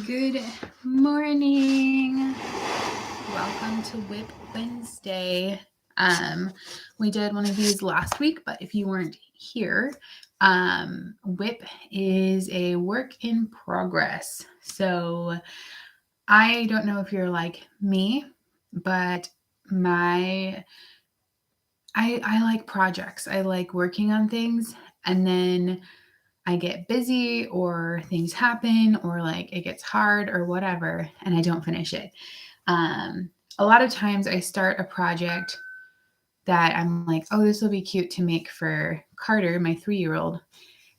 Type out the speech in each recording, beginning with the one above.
Good morning. Welcome to WIP Wednesday. We did one of these last week, but if you weren't here, WIP is a work in progress. So I don't know if you're like me, but I like projects. I like working on things, and then I get busy or things happen or like it gets hard or whatever, and I don't finish it. A lot of times I start a project that I'm like, oh, this will be cute to make for Carter, my 3-year-old.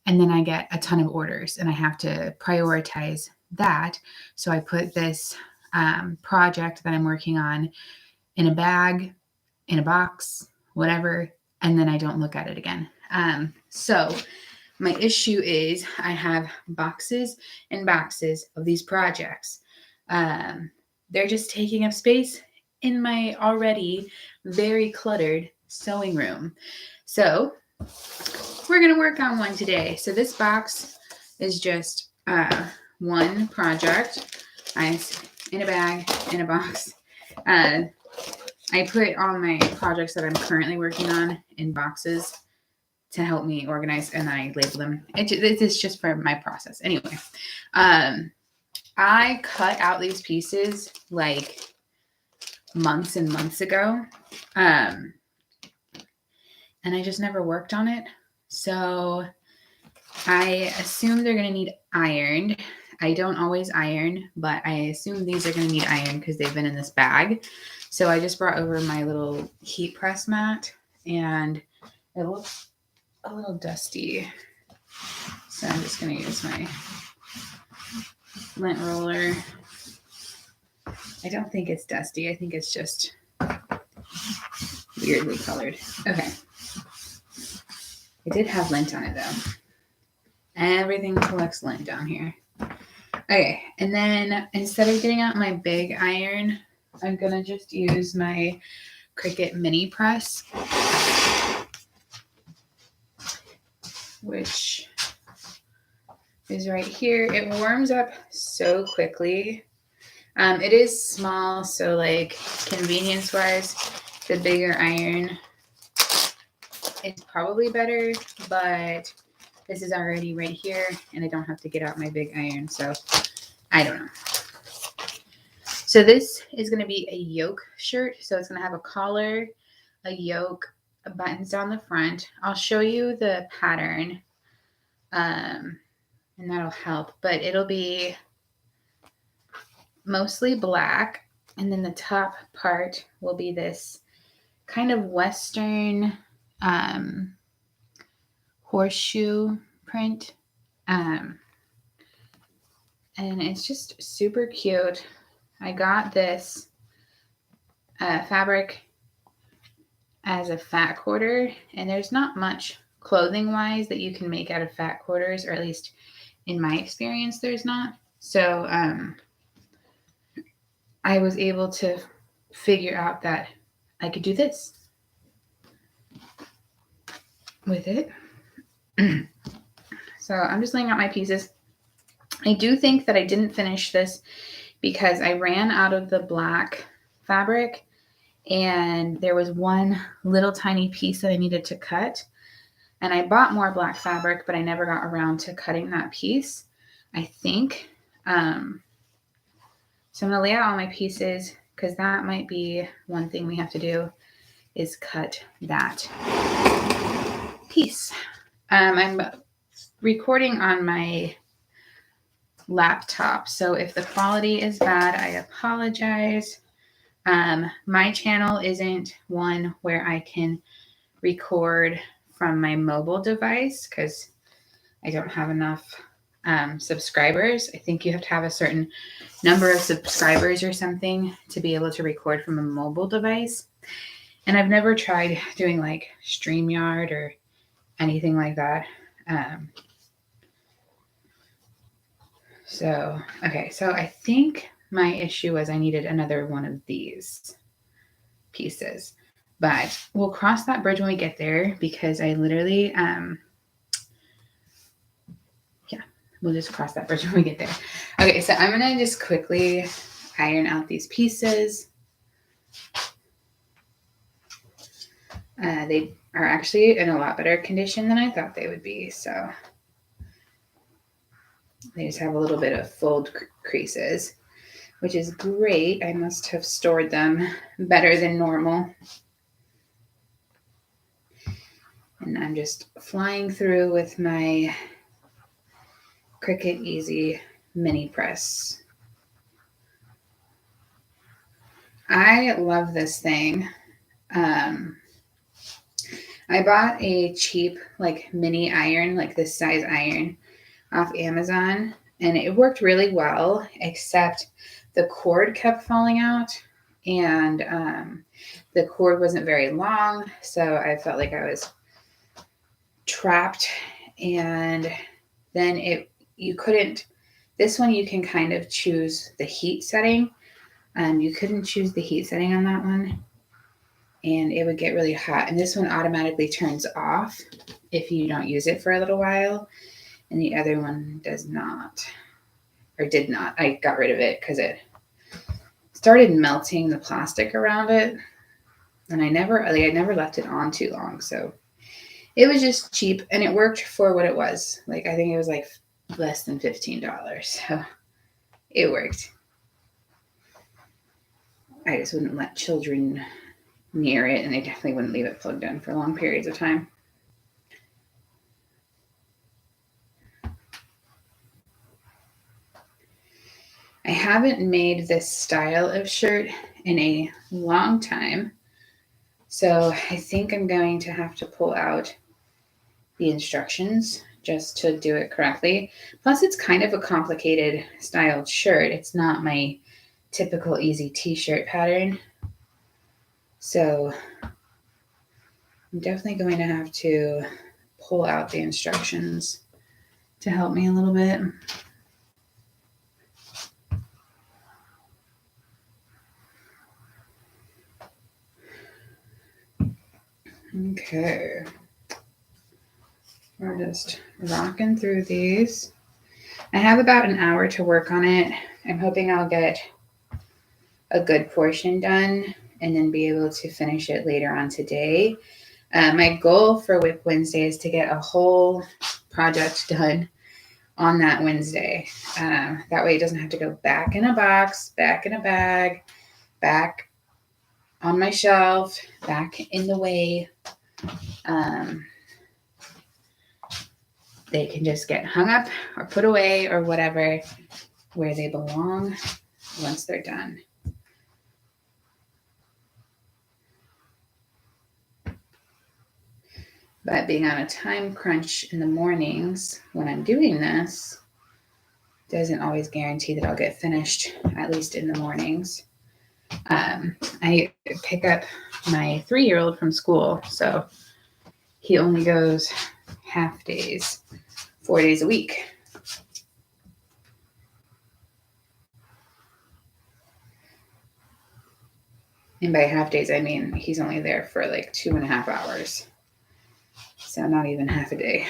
And then I get a ton of orders and I have to prioritize that. So I put this project that I'm working on in a bag, in a box, whatever, and then I don't look at it again. So my issue is I have boxes and boxes of these projects. They're just taking up space in my already very cluttered sewing room. So we're going to work on one today. So this box is just one project. In a bag, in a box. I put all my projects that I'm currently working on in boxes to help me organize, and I label them. It's just for my process. Anyway, I cut out these pieces like months and months ago, and I just never worked on it. So I assume they're going to need ironed. I don't always iron, but I assume these are going to need iron because they've been in this bag. So I just brought over my little heat press mat, and it looks a little dusty. So I'm just going to use my lint roller. I don't think it's dusty. I think it's just weirdly colored. Okay. It did have lint on it though. Everything collects lint down here. Okay. And then instead of getting out my big iron, I'm going to just use my Cricut mini press, which is right here. It warms up so quickly. It is small, so like convenience wise, the bigger iron is probably better, but this is already right here and I don't have to get out my big iron, so I don't know. So this is going to be a yoke shirt, so it's going to have a collar, a yoke, buttons down the front. I'll show you the pattern, and that'll help, but it'll be mostly black, and then the top part will be this kind of Western horseshoe print, and it's just super cute. I got this fabric as a fat quarter, and there's not much clothing wise that you can make out of fat quarters, or at least in my experience there's not. So I was able to figure out that I could do this with it. So I'm just laying out my pieces. I do think that I didn't finish this because I ran out of the black fabric and there was one little tiny piece that I needed to cut. And I bought more black fabric, but I never got around to cutting that piece, I think. So I'm going to lay out all my pieces because that might be one thing we have to do is cut that piece. I'm recording on my laptop, so if the quality is bad, I apologize. My channel isn't one where I can record from my mobile device because I don't have enough subscribers. I think you have to have a certain number of subscribers or something to be able to record from a mobile device. And I've never tried doing like StreamYard or anything like that. So I think my issue was I needed another one of these pieces. But we'll cross that bridge when we get there because I literally, we'll just cross that bridge when we get there. Okay, so I'm gonna just quickly iron out these pieces. They are actually in a lot better condition than I thought they would be. So they just have a little bit of fold creases, which is great. I must have stored them better than normal. And I'm just flying through with my Cricut Easy mini press. I love this thing. I bought a cheap like mini iron, like this size iron off Amazon, and it worked really well, except the cord kept falling out, and the cord wasn't very long, so I felt like I was trapped. And then you couldn't, this one you can kind of choose the heat setting. You couldn't choose the heat setting on that one, and it would get really hot. And this one automatically turns off if you don't use it for a little while, and the other one does not, or did not. I got rid of it because it started melting the plastic around it, and I never left it on too long. So it was just cheap, and it worked for what it was. Like, I think it was like less than $15. So it worked. I just wouldn't let children near it, and they definitely wouldn't leave it plugged in for long periods of time. I haven't made this style of shirt in a long time, so I think I'm going to have to pull out the instructions just to do it correctly. Plus, it's kind of a complicated styled shirt. It's not my typical easy t-shirt pattern. So I'm definitely going to have to pull out the instructions to help me a little bit. Okay. We're just rocking through these. I have about an hour to work on it. I'm hoping I'll get a good portion done and then be able to finish it later on today. My goal for WIP Wednesday is to get a whole project done on that Wednesday. That way it doesn't have to go back in a box, back in a bag, back on my shelf, back in the way. They can just get hung up or put away or whatever where they belong once they're done. But being on a time crunch in the mornings when I'm doing this doesn't always guarantee that I'll get finished, at least in the mornings. I pick up my 3-year-old from school, so he only goes half days, 4 days a week. And by half days, I mean he's only there for like 2.5 hours. So not even half a day.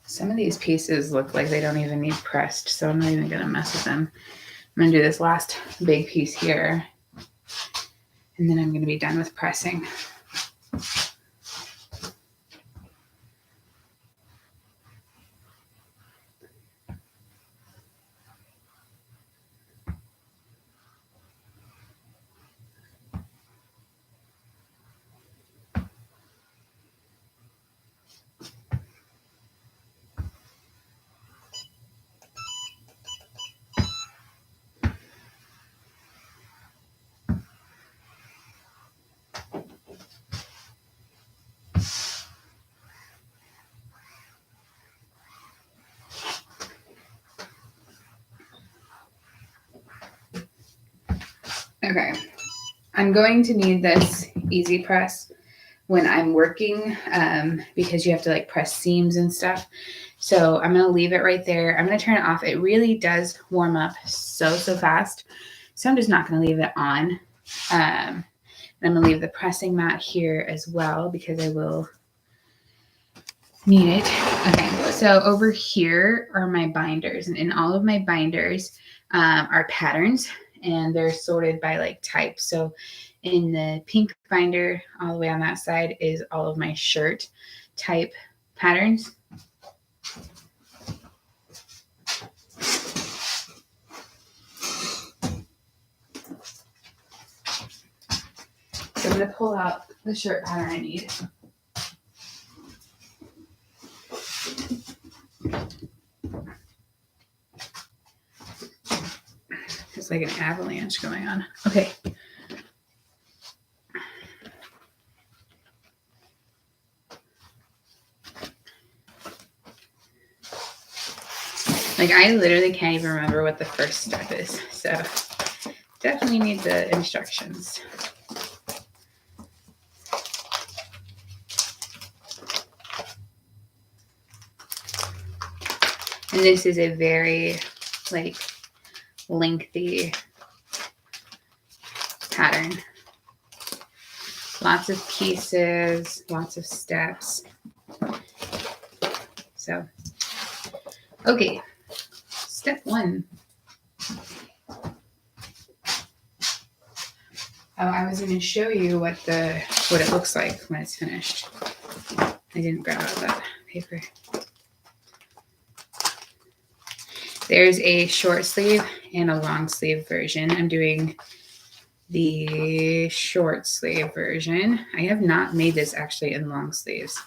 Some of these pieces look like they don't even need pressed, so I'm not even going to mess with them. I'm going to do this last big piece here, and then I'm going to be done with pressing. Okay, I'm going to need this easy press when I'm working because you have to like press seams and stuff. So I'm going to leave it right there. I'm going to turn it off. It really does warm up so fast. So I'm just not going to leave it on. And I'm going to leave the pressing mat here as well because I will need it. Okay, so over here are my binders, and in all of my binders are patterns, and they're sorted by like type. So in the pink binder, all the way on that side is all of my shirt type patterns. So I'm going to pull out the shirt pattern I need. It's like an avalanche going on. Okay. Like I literally can't even remember what the first step is. So definitely need the instructions. And this is a very like lengthy pattern. Lots of pieces, lots of steps. So, okay, step one. Oh, I was going to show you what it looks like when it's finished. I didn't grab out that paper. There's a short sleeve and a long sleeve version. I'm doing the short sleeve version. I have not made this actually in long sleeves.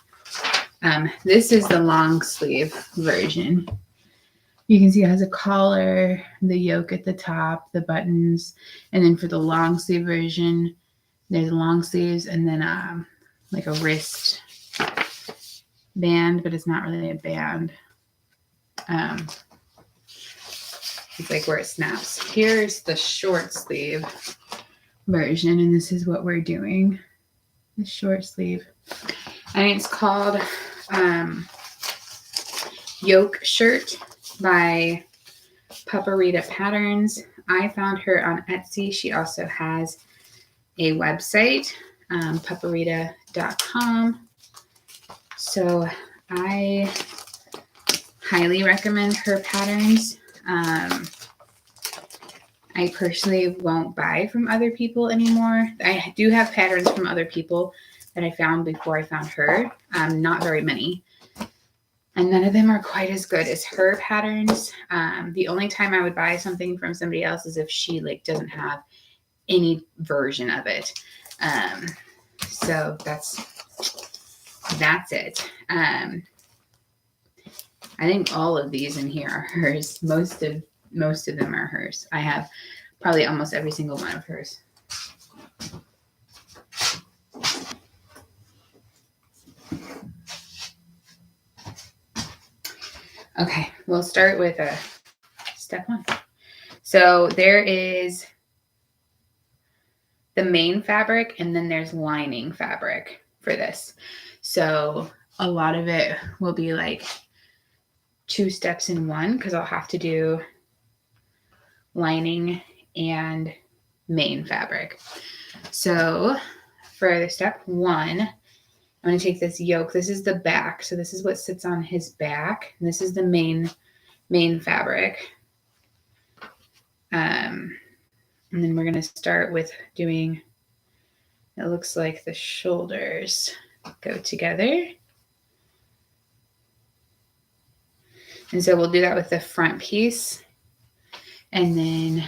This is the long sleeve version. You can see it has a collar, the yoke at the top, the buttons, and then for the long sleeve version, there's long sleeves and then like a wrist band, but it's not really a band. It's like where it snaps. Here's the short sleeve version, and this is what we're doing. The short sleeve. And it's called Yoke Shirt by Paparita Patterns. I found her on Etsy. She also has a website, paparita.com. So I highly recommend her patterns. I personally won't buy from other people anymore. I do have patterns from other people that I found before I found her. Not very many. And none of them are quite as good as her patterns. The only time I would buy something from somebody else is if she like doesn't have any version of it. So that's it. I think all of these in here are hers. Most of them are hers. I have probably almost every single one of hers. Okay, we'll start with step one. So there is the main fabric, and then there's lining fabric for this. So a lot of it will be like 2 steps in one because I'll have to do lining and main fabric. So for step one, I'm going to take this yoke. This is the back. So this is what sits on his back. And this is the main fabric. And then we're going to start with doing, it looks like the shoulders go together. And so we'll do that with the front piece. And then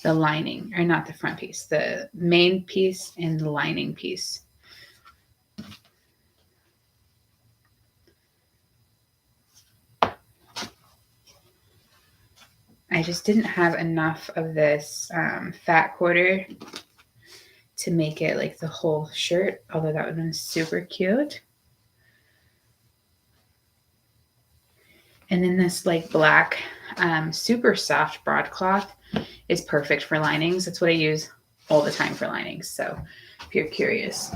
the lining, or not the front piece, the main piece and the lining piece. I just didn't have enough of this fat quarter to make it like the whole shirt, although that would have been super cute. And then this like black, super soft broadcloth is perfect for linings. That's what I use all the time for linings. So if you're curious.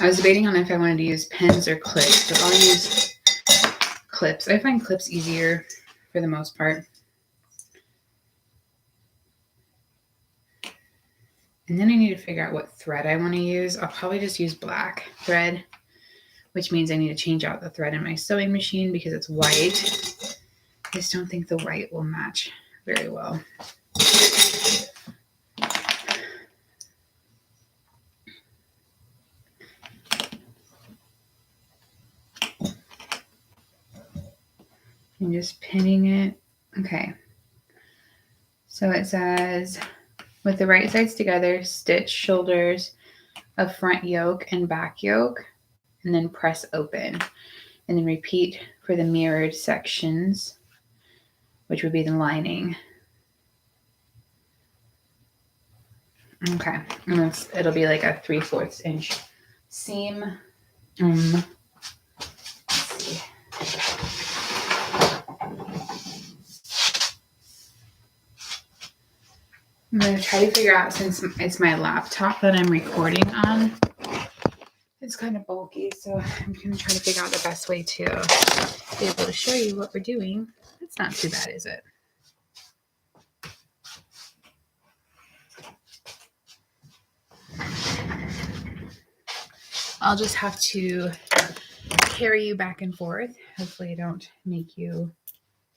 I was debating on if I wanted to use pens or clips, but I'll use clips. I find clips easier for the most part. And then I need to figure out what thread I want to use. I'll probably just use black thread, which means I need to change out the thread in my sewing machine because it's white. I just don't think the white will match very well. I'm just pinning it. Okay. So it says, with the right sides together, stitch shoulders of front yoke and back yoke, and then press open. And then repeat for the mirrored sections, which would be the lining. Okay, and it'll be like a 3/4 inch seam. Let's see. I'm gonna try to figure out, since it's my laptop that I'm recording on, it's kind of bulky, so I'm gonna try to figure out the best way to be able to show you what we're doing. It's not too bad, is it? I'll just have to carry you back and forth. Hopefully I don't make you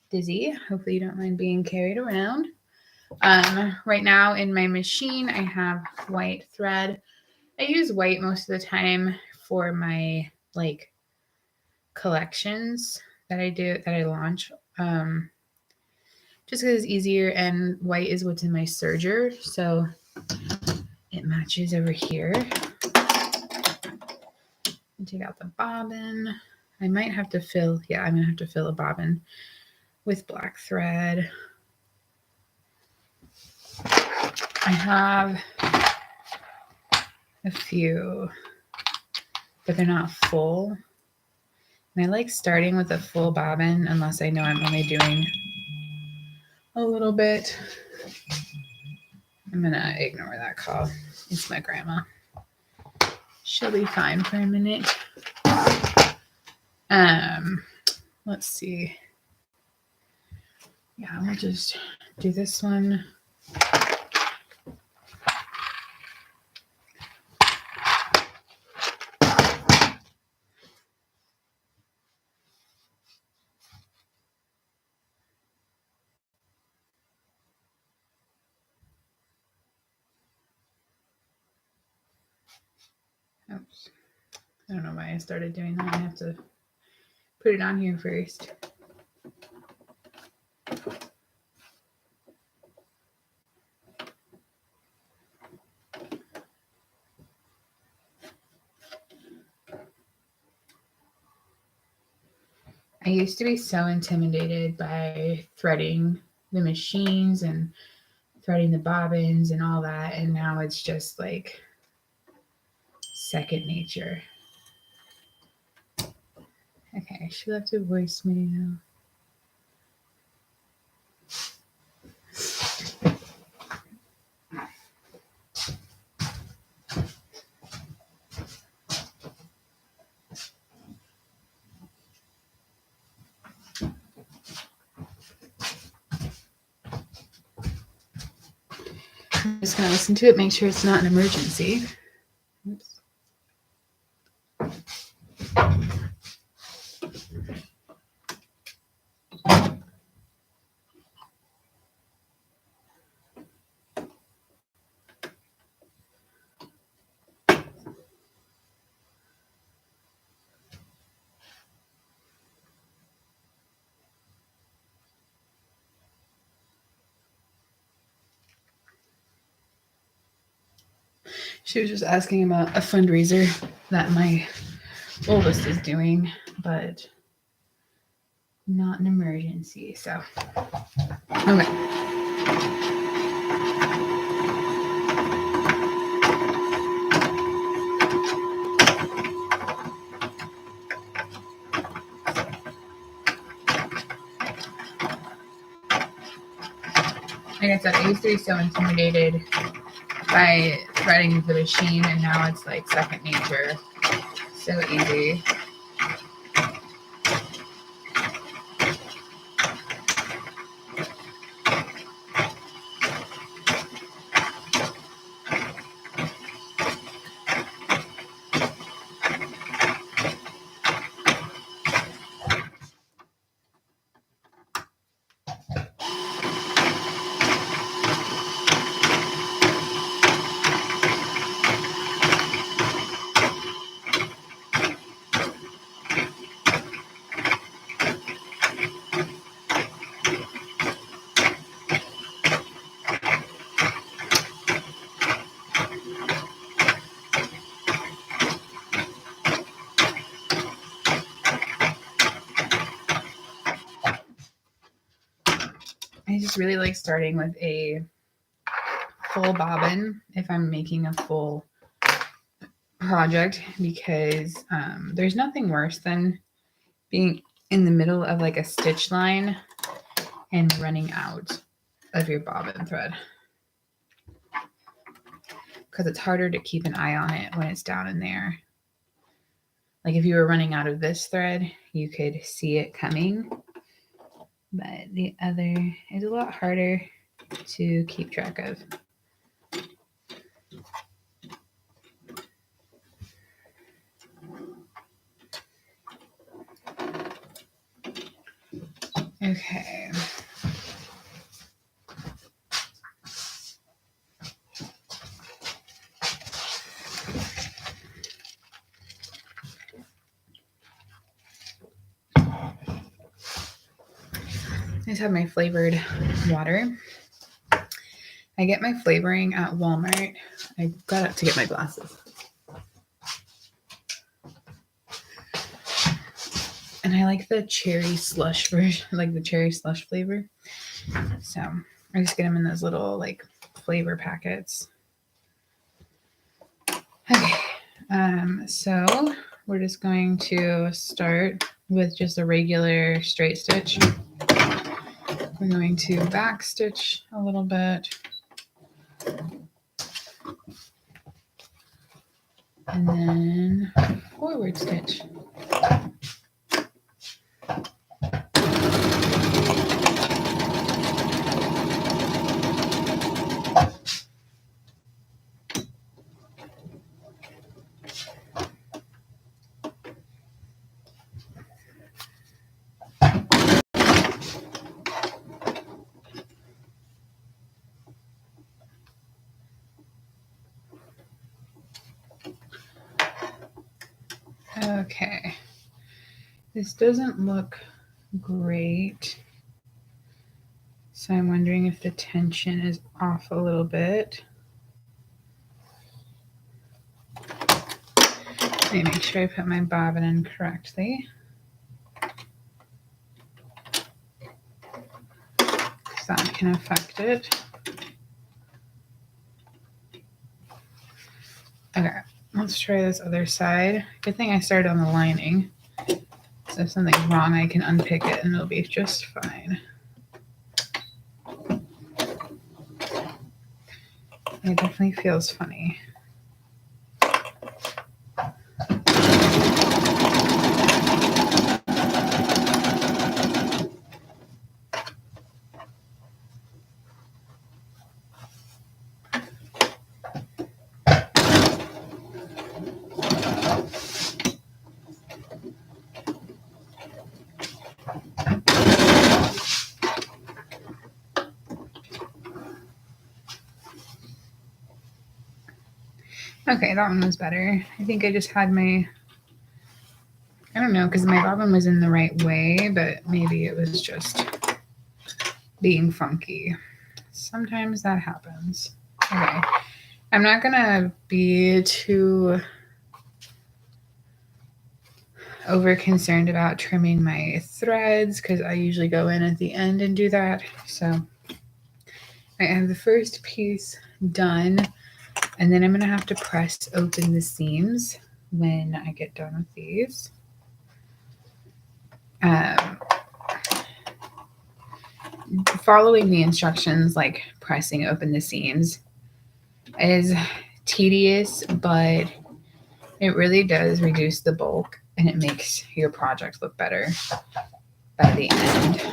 dizzy. Hopefully you don't mind being carried around. Right now in my machine, I have white thread. I use white most of the time for my like collections that I launch. Just because it's easier, and white is what's in my serger, so it matches over here. And take out the bobbin. I might have to fill, yeah, I'm gonna have to fill a bobbin with black thread. I have a few, but they're not full. And I like starting with a full bobbin unless I know I'm only doing a little bit. I'm gonna ignore that call. It's my grandma. She'll be fine for a minute. Let's see. Yeah, we'll just do this one. Oops. I don't know why I started doing that. I have to put it on here first. I used to be so intimidated by threading the machines and threading the bobbins and all that, and now it's just like second nature. Okay, she left a voicemail. I'm just gonna listen to it, make sure it's not an emergency. Oops. She was just asking about a fundraiser that my oldest is doing, but not an emergency, so okay. Like I said, I used to be so intimidated by threading the machine, and now it's like second nature. So easy. I just really like starting with a full bobbin if I'm making a full project, because there's nothing worse than being in the middle of like a stitch line and running out of your bobbin thread, because it's harder to keep an eye on it when it's down in there. Like if you were running out of this thread, you could see it coming, but the other is a lot harder to keep track of. Okay. I just have my flavored water. I get my flavoring at Walmart. I got up to get my glasses. And I like the cherry slush version, like the cherry slush flavor. So I just get them in those little like flavor packets. Okay. So we're just going to start with just a regular straight stitch. We're going to back stitch a little bit. And then forward stitch. Okay, this doesn't look great, so I'm wondering if the tension is off a little bit. Let me make sure I put my bobbin in correctly, because that can affect it. Okay, let's try this other side. Good thing I started on the lining, so if something's wrong I can unpick it and it'll be just fine. It definitely feels funny. Okay, that one was better. I think I just had my, I don't know, because my bobbin was in the right way, but maybe it was just being funky. Sometimes that happens. Okay, I'm not gonna be too over concerned about trimming my threads, because I usually go in at the end and do that. So I have the first piece done, and then I'm gonna have to press open the seams when I get done with these. Following the instructions, like pressing open the seams, is tedious, but It really does reduce the bulk and it makes your project look better by the end.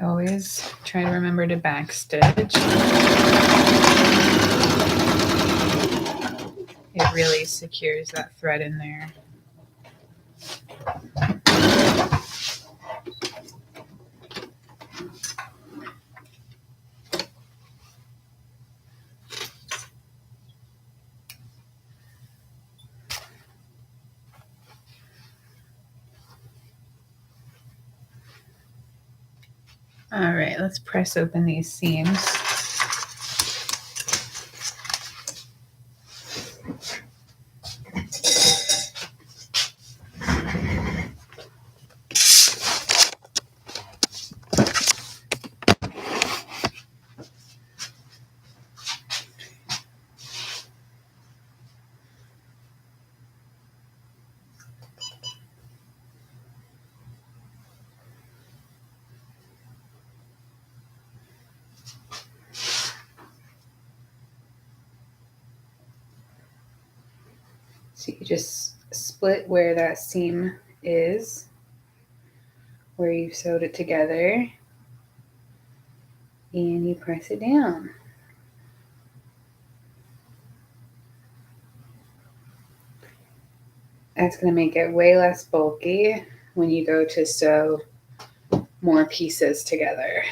I always try to remember to backstitch. It really secures that thread in there. All right, let's press open these seams. So you just split where that seam is, where you sewed it together, and you press it down. That's going to make it way less bulky when you go to sew more pieces together.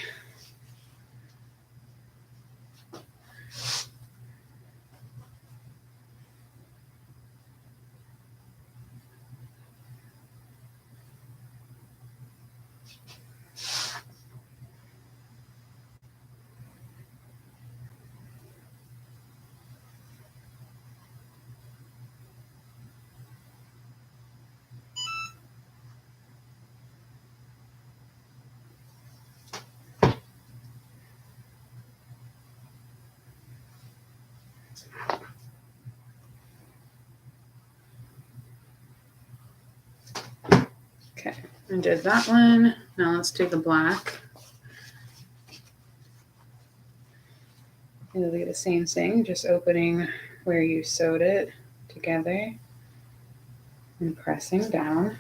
Okay, I did that one. Now let's do the black. You'll do the same thing, just opening where you sewed it together and pressing down.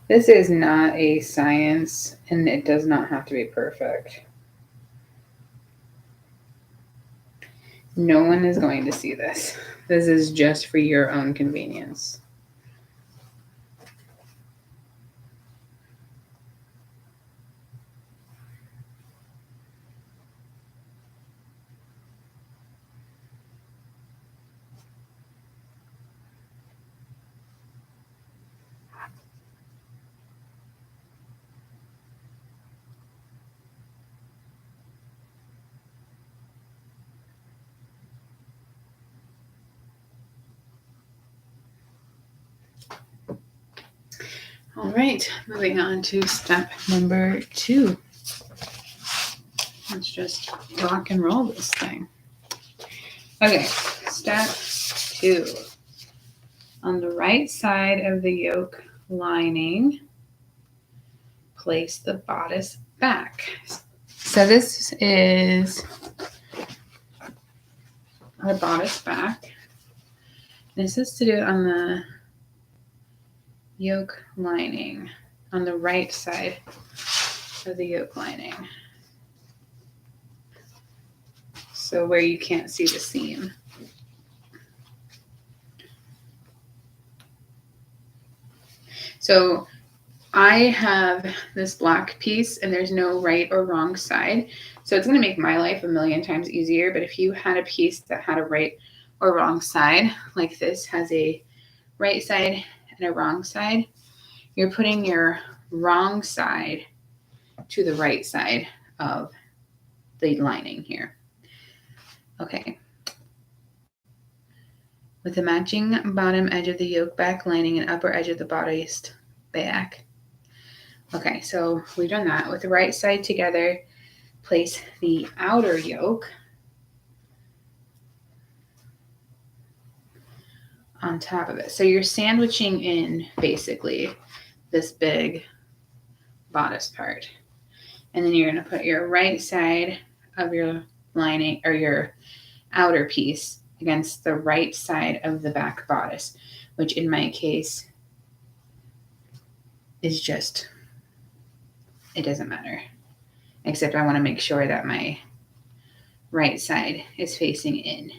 This is not a science and it does not have to be perfect. No one is going to see this. This is just for your own convenience. All right, moving on to step number 2. Let's just rock and roll this thing. Okay, step 2. On the right side of the yoke lining, place the bodice back. So this is our bodice back. This is to do it on the yoke lining, on the right side of the yoke lining. So where you can't see the seam. So I have this black piece and there's no right or wrong side. So it's going to make my life a million times easier. But if you had a piece that had a right or wrong side, like this has a right side and a wrong side, you're putting your wrong side to the right side of the lining here. Okay. with the matching bottom edge of the yoke back lining and upper edge of the bodice back. Okay, so we've done that. With the right side together, place the outer yoke on top of it. So you're sandwiching in basically this big bodice part. And then you're going to put your right side of your lining or your outer piece against the right side of the back bodice, which in my case is just, it doesn't matter. Except I want to make sure that my right side is facing in.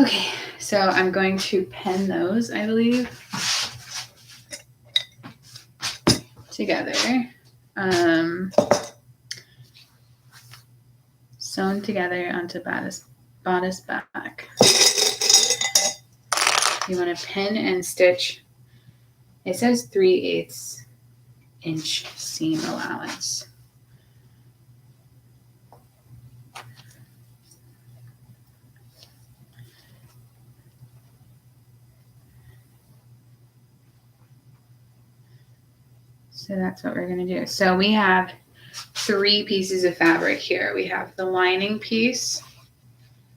Okay, so I'm going to pen those, I believe, together. Sewn together onto bodice back. You want to pin and stitch. It says 3/8 inch seam allowance. So that's what we're going to do. So we have 3 pieces of fabric here. We have the lining piece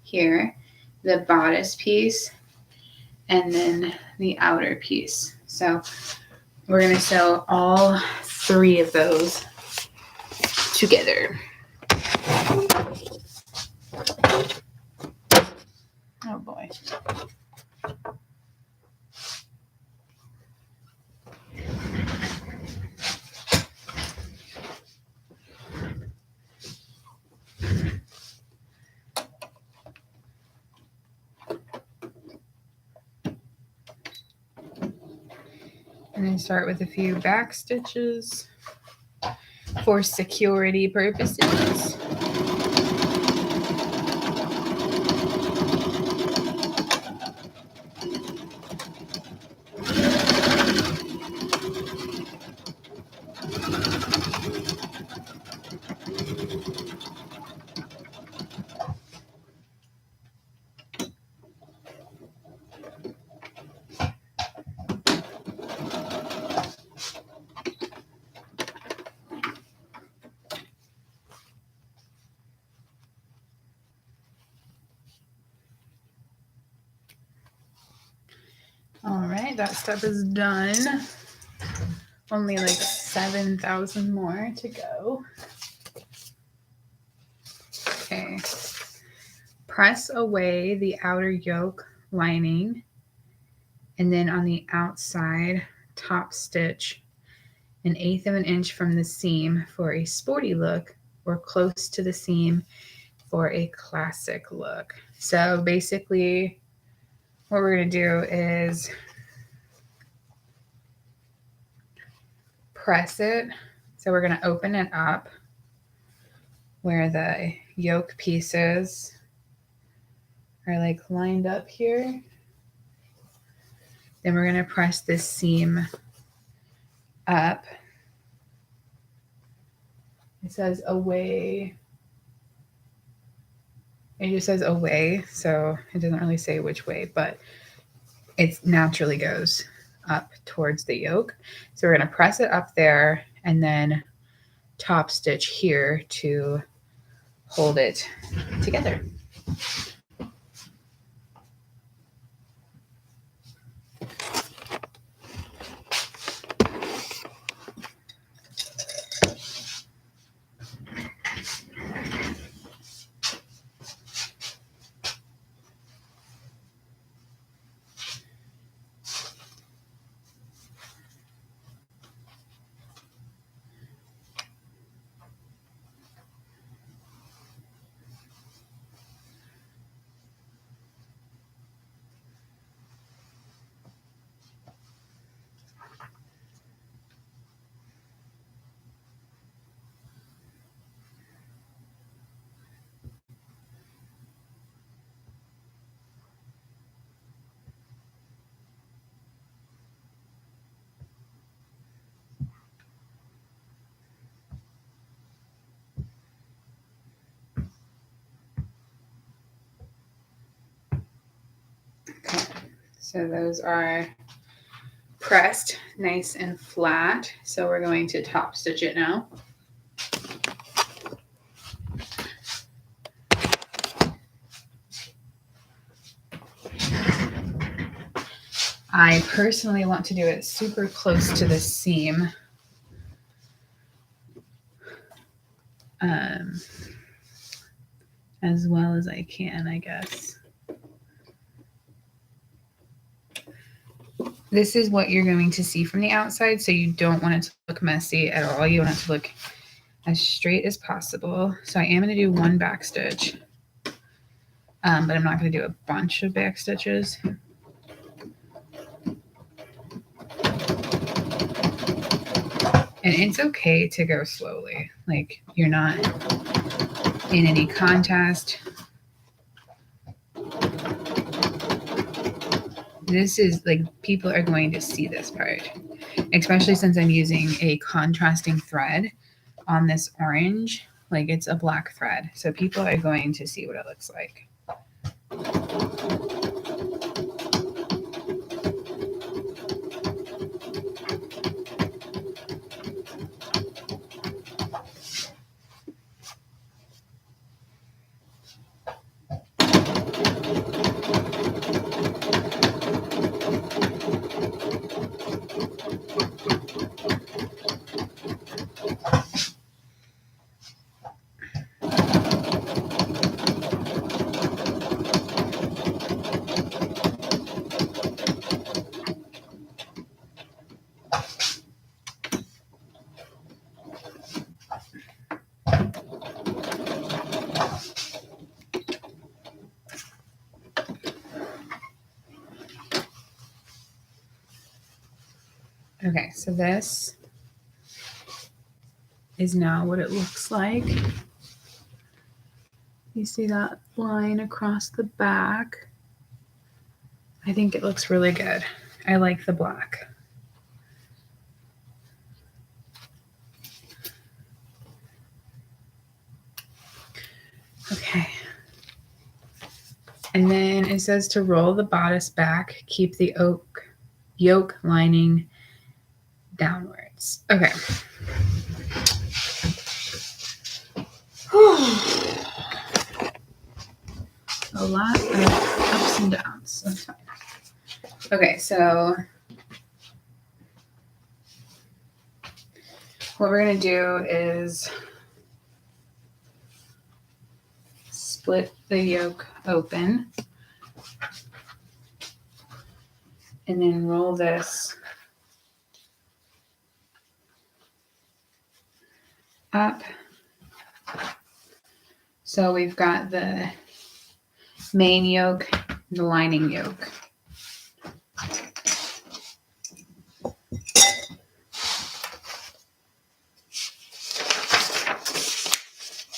here, the bodice piece, and then the outer piece. So we're going to sew all 3 of those together. Oh boy. And then start with a few back stitches for security purposes. All right, that step is done. Only like 7,000 more to go. Okay. Press away the outer yoke lining, and then on the outside, top stitch 1/8 of an inch from the seam for a sporty look, or close to the seam for a classic look. So basically, what we're going to do is press it. So we're going to open it up where the yoke pieces are like lined up here. Then we're going to press this seam up. It says away. It just says away, so it doesn't really say which way, but it naturally goes up towards the yoke. So we're going to press it up there and then top stitch here to hold it together. So those are pressed nice and flat. So we're going to top stitch it now. I personally want to do it super close to the seam. As well as I can, I guess. This is what you're going to see from the outside, so you don't want it to look messy at all. You want it to look as straight as possible. So I am going to do one back stitch, but I'm not going to do a bunch of back stitches. And it's okay to go slowly. Like, you're not in any contest. This is like, people are going to see this part, especially since I'm using a contrasting thread on this orange. Like, it's a black thread. So people are going to see what it looks like. Okay, so this is now what it looks like. You see that line across the back? I think it looks really good. I like the black. Okay. And then it says to roll the bodice back, keep the yoke lining downwards. Okay. A lot of ups and downs. That's fine. Okay, so what we're going to do is split the yoke open and then roll this up. So we've got the main yoke, the lining yoke.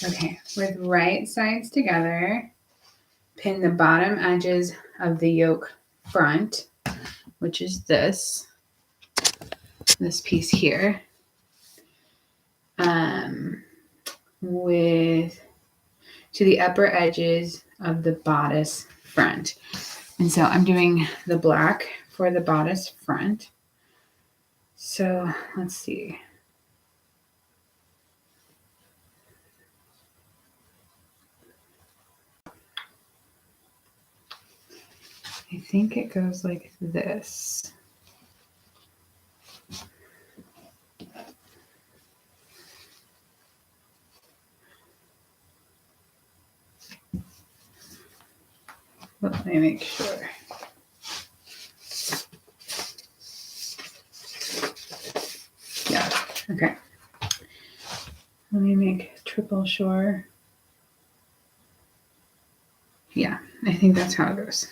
Okay, with right sides together, pin the bottom edges of the yoke front, which is this piece here, to the upper edges of the bodice front. And so I'm doing the black for the bodice front. So let's see. I think it goes like this. Let me make sure. Yeah, okay. Let me make triple sure. Yeah, I think that's how it goes.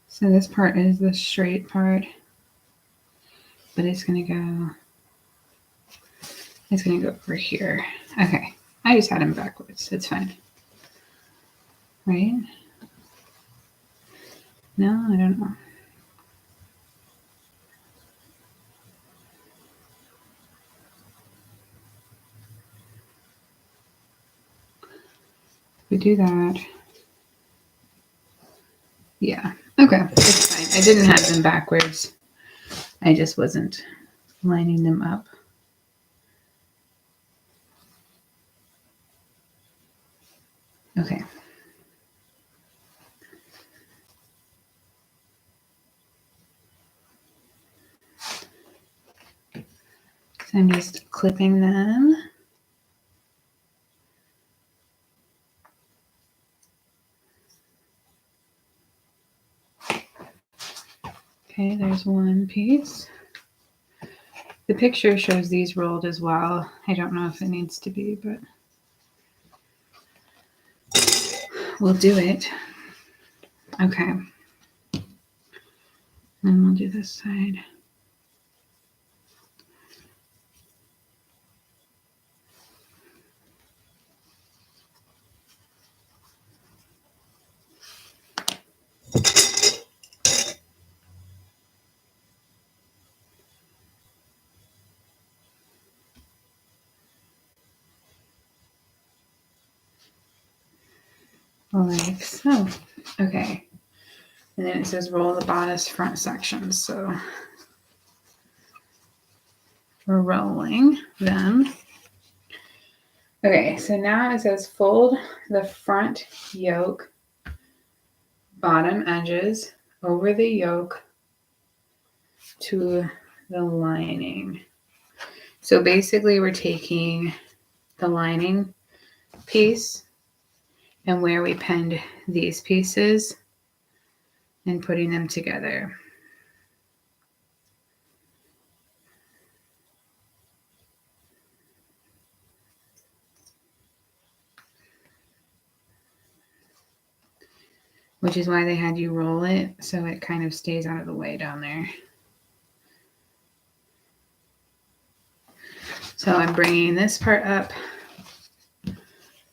So this part is the straight part, but it's gonna go over here. Okay, I just had them backwards. It's fine. Right? No, I don't know. could do that. Yeah. Okay. It's fine. I didn't have them backwards. I just wasn't lining them up. Okay. So I'm just clipping them. Okay, there's one piece. The picture shows these rolled as well. I don't know if it needs to be, but we'll do it. Okay. And we'll do this side. Like so. Okay. And then it says roll the bodice front section. So we're rolling them. Okay, so now it says fold the front yoke, bottom edges over the yoke to the lining. So basically we're taking the lining piece and where we pinned these pieces and putting them together. Which is why they had you roll it so it kind of stays out of the way down there. So I'm bringing this part up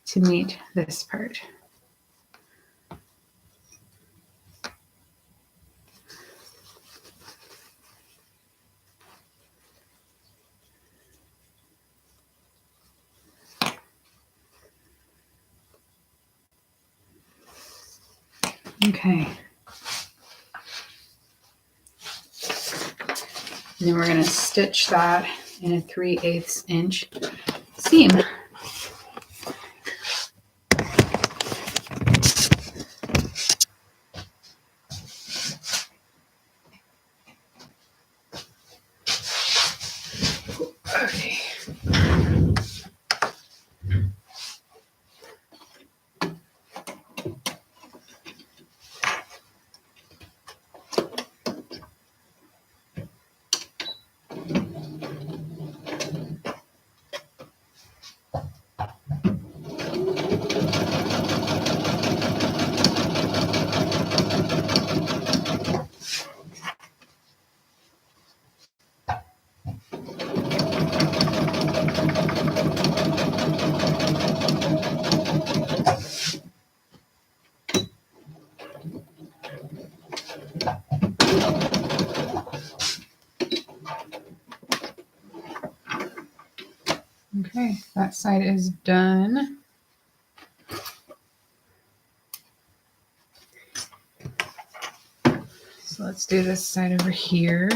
to meet this part. Okay. And then we're going to stitch that in a 3/8 inch seam. Okay. Okay, that side is done. So let's do this side over here.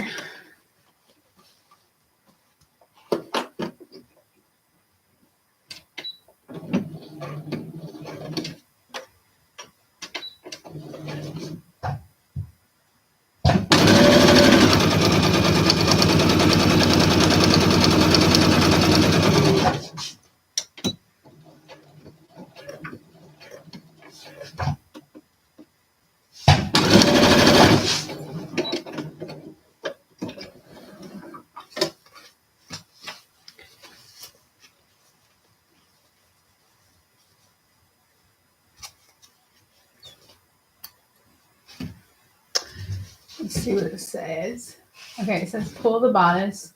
Let's see what it says. Okay, it says pull the bodice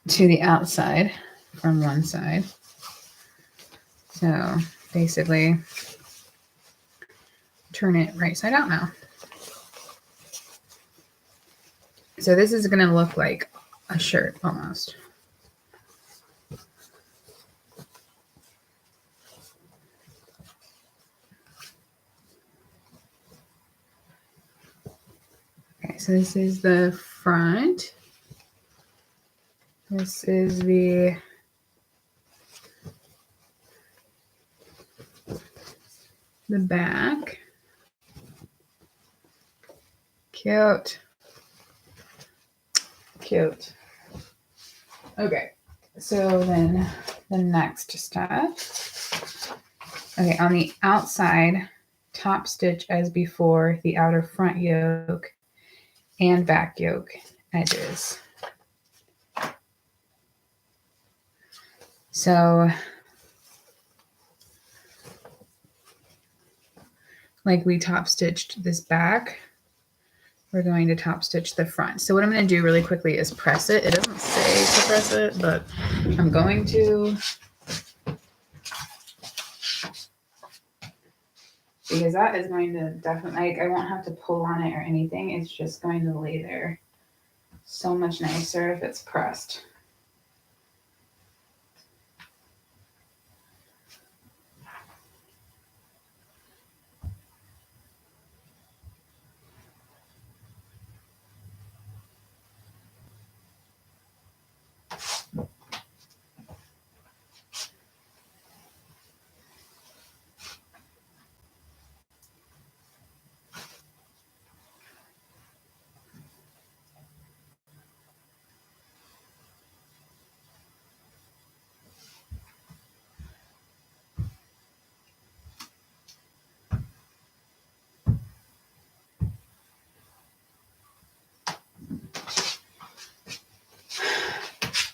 to the outside from one side. So basically turn it right side out now. So this is going to look like a shirt almost. so this is the front. This is the back. Cute. Cute. Okay, so then the next step. Okay, on the outside, top stitch as before the outer front yoke and back yoke edges. So like we top stitched this back, we're going to top stitch the front. So what I'm going to do really quickly is press it. It doesn't say to press it, but I'm going to, because that is going to definitely, like, I won't have to pull on it or anything. It's just going to lay there so much nicer if it's pressed.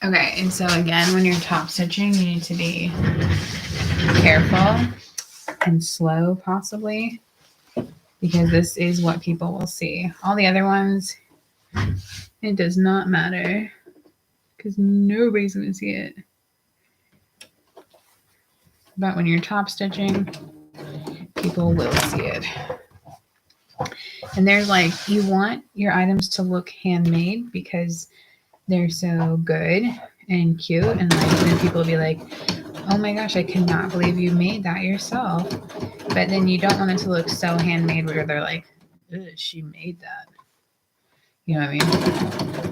Okay, and so again, when you're top stitching, you need to be careful and slow possibly, because this is what people will see. All the other ones, it does not matter because nobody's going to see it. But when you're top stitching, people will see it. And there's like, you want your items to look handmade because they're so good and cute. And like, then people will be like, oh my gosh, I cannot believe you made that yourself. But then you don't want it to look so handmade where they're like, she made that. You know what I mean?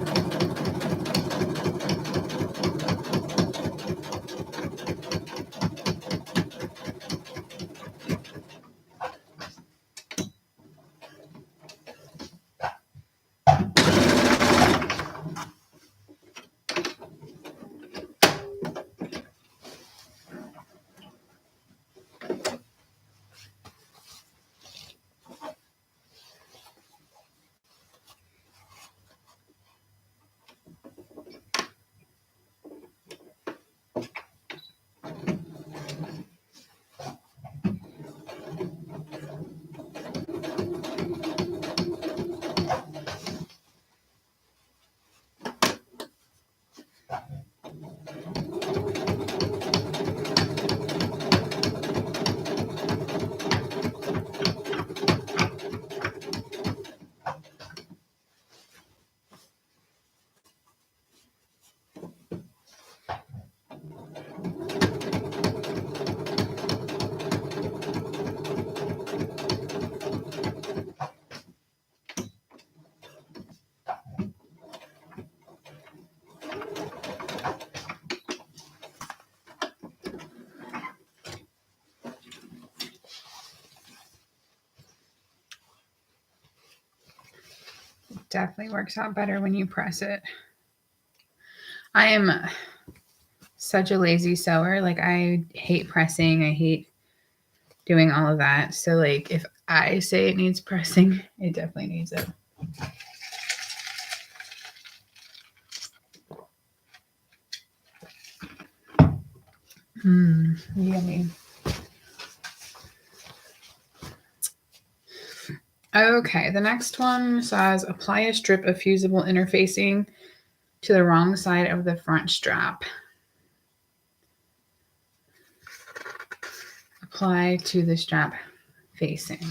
Definitely works out better when you press it. I am such a lazy sewer. Like, I hate pressing. I hate doing all of that. So like, if I say it needs pressing, it definitely needs it. Yummy. Okay, the next one says apply a strip of fusible interfacing to the wrong side of the front strap. Apply to the strap facing.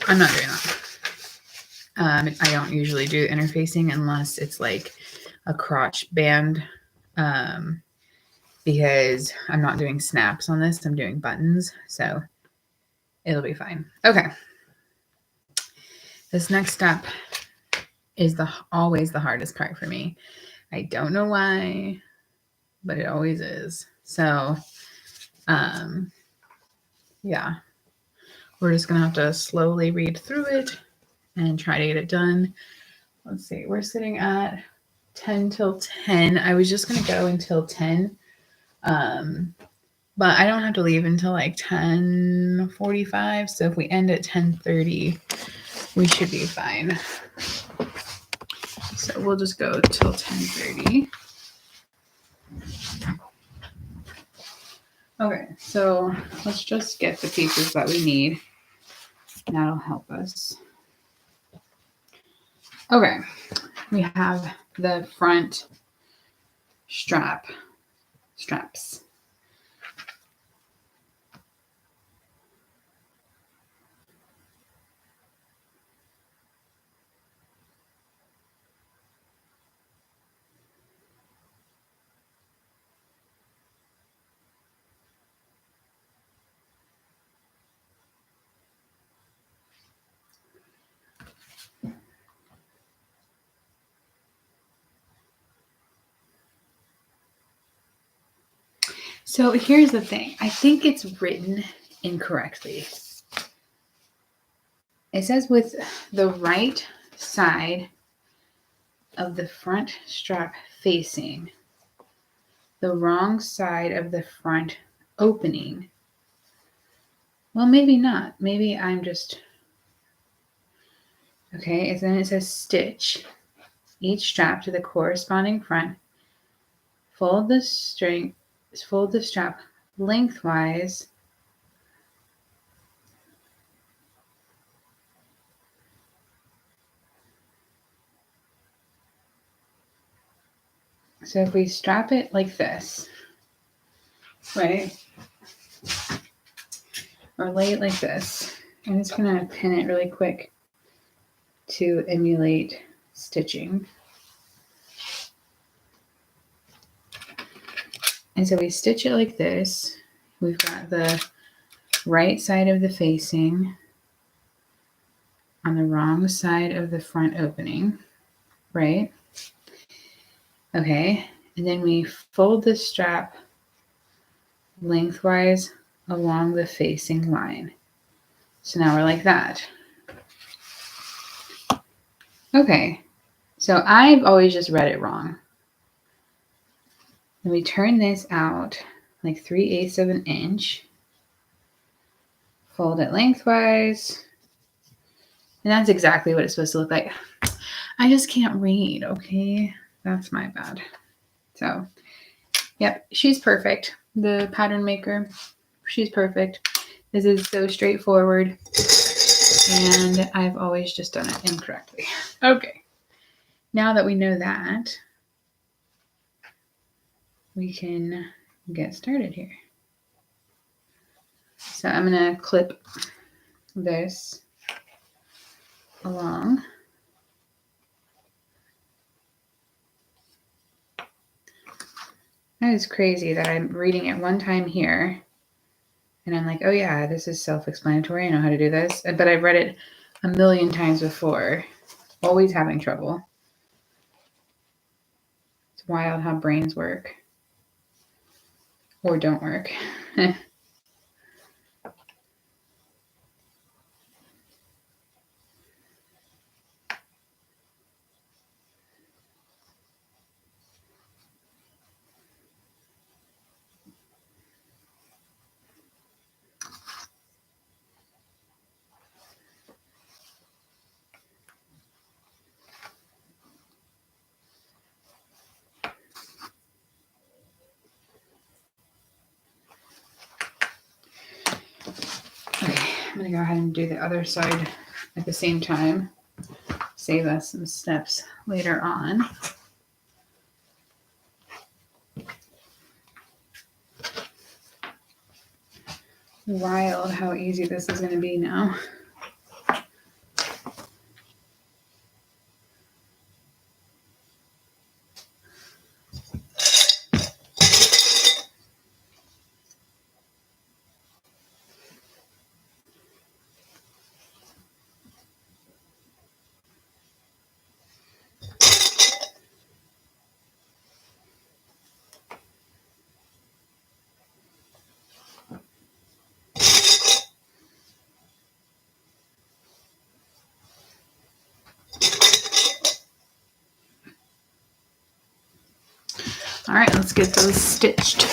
I'm not doing that. I don't usually do interfacing unless it's like a crotch band, because I'm not doing snaps on this. I'm doing buttons. So It'll be fine. Okay. This next step is always the hardest part for me. I don't know why, but it always is. So, yeah, we're just going to have to slowly read through it and try to get it done. Let's see. We're sitting at 10 till 10. I was just going to go until 10. But I don't have to leave until like 10:45. So if we end at 10:30, we should be fine. So we'll just go till 10:30. Okay, so let's just get the pieces that we need. That'll help us. Okay, we have the front straps. So here's the thing. I think it's written incorrectly. It says with the right side of the front strap facing, the wrong side of the front opening. Well, maybe not. Maybe I'm just... Okay, and then it says stitch each strap to the corresponding front. Fold the strap lengthwise so if we strap it like this, right, or lay it like this, I'm just going to pin it really quick to emulate stitching. And so we stitch it like this. We've got the right side of the facing on the wrong side of the front opening, right? Okay, and then we fold the strap lengthwise along the facing line. So now we're like that. Okay, so I've always just read it wrong. Then we turn this out like 3/8 of an inch. Fold it lengthwise. And that's exactly what it's supposed to look like. I just can't read, okay? That's my bad. So, yep, she's perfect. The pattern maker, she's perfect. This is so straightforward. And I've always just done it incorrectly. Okay. Now that we know that, we can get started here. So I'm going to clip this along. That is crazy that I'm reading it one time here and I'm like, oh yeah, this is self-explanatory. I know how to do this. But I've read it a million times before, always having trouble. It's wild how brains work or don't work. Okay, I'm going to go ahead and do the other side at the same time. Save us some steps later on. Wild how easy this is going to be now. All right, let's get those stitched.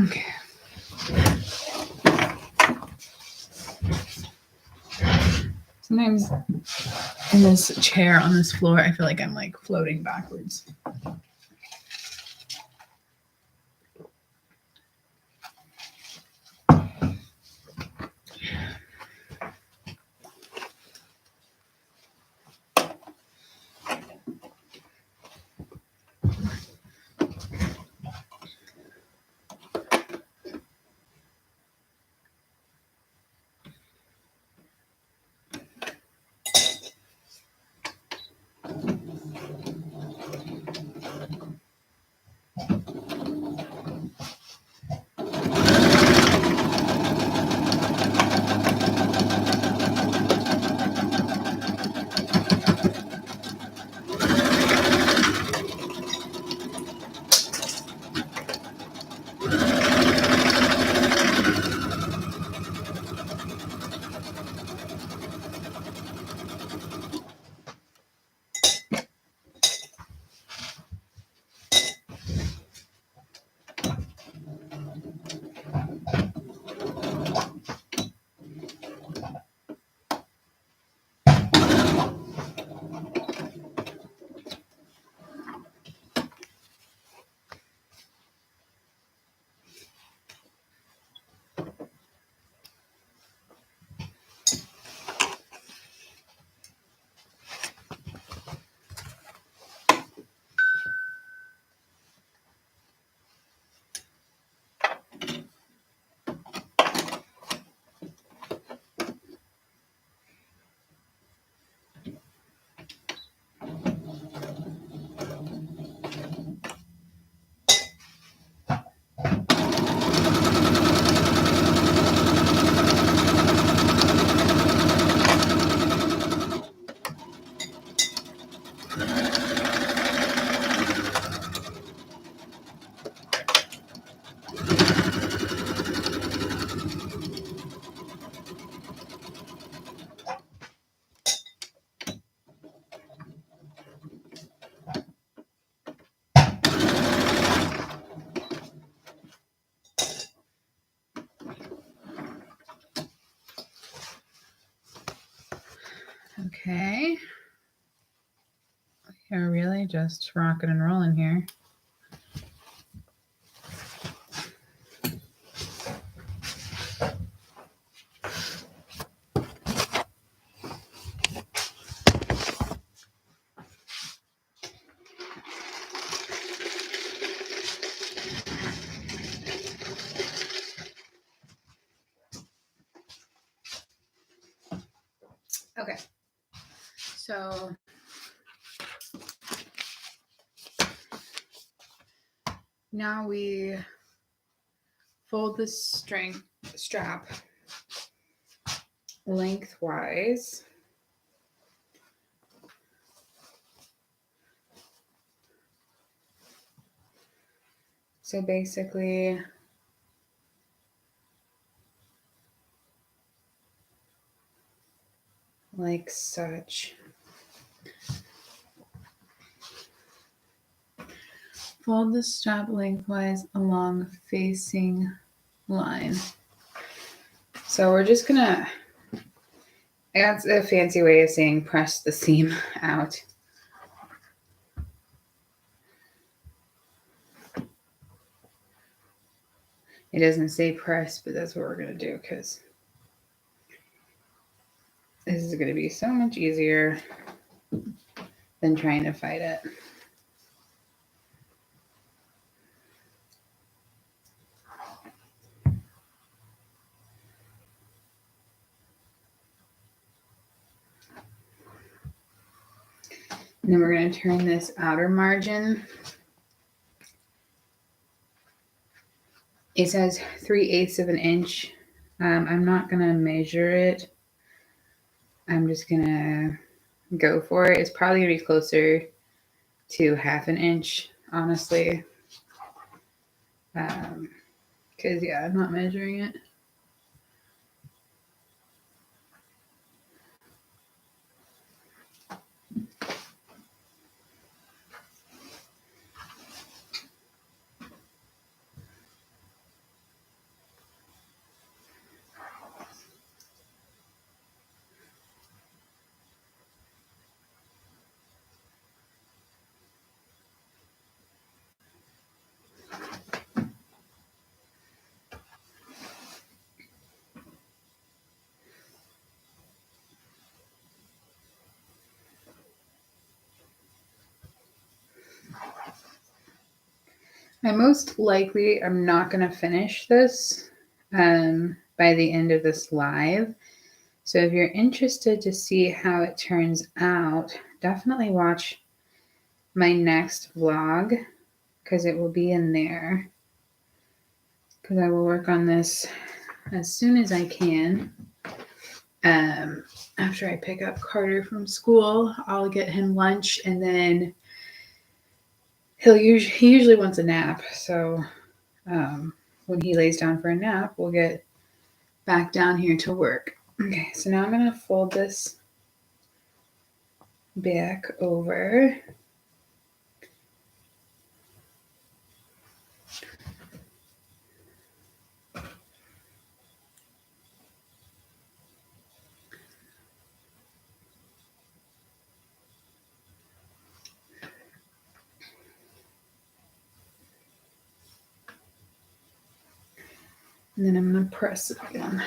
Okay. Sometimes in this chair on this floor, I feel like I'm like floating backwards. Okay. We're really just rocking and rolling here. Okay. So now we fold the strap lengthwise. So basically, like such. Fold the strap lengthwise along facing line. So we're just gonna, that's a fancy way of saying press the seam out. It doesn't say press, but that's what we're gonna do because this is gonna be so much easier than trying to fight it. And then we're going to turn this outer margin It says 3/8 of an inch. I'm not going to measure it. I'm just going to go for it. It's probably going to be closer to 1/2 an inch, honestly. Because, yeah, I'm not measuring it. I most likely am not going to finish this by the end of this live. So if you're interested to see how it turns out, definitely watch my next vlog because it will be in there. Because I will work on this as soon as I can. After I pick up Carter from school, I'll get him lunch, and then he usually wants a nap. So when he lays down for a nap, we'll get back down here to work. Okay, so now I'm going to fold this back over. And then I'm going to press it again.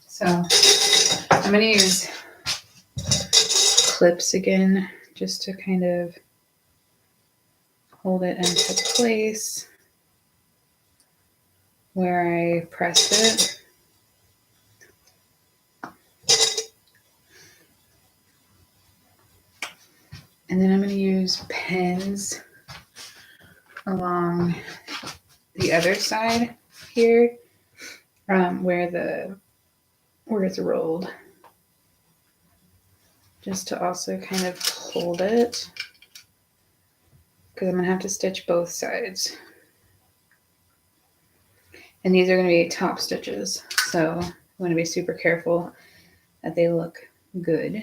So I'm going to use clips again just to kind of hold it into place where I pressed it. And then I'm going to use pins along the other side here where it's rolled, just to also kind of hold it, because I'm going to have to stitch both sides. And these are going to be top stitches, so I'm going to be super careful that they look good.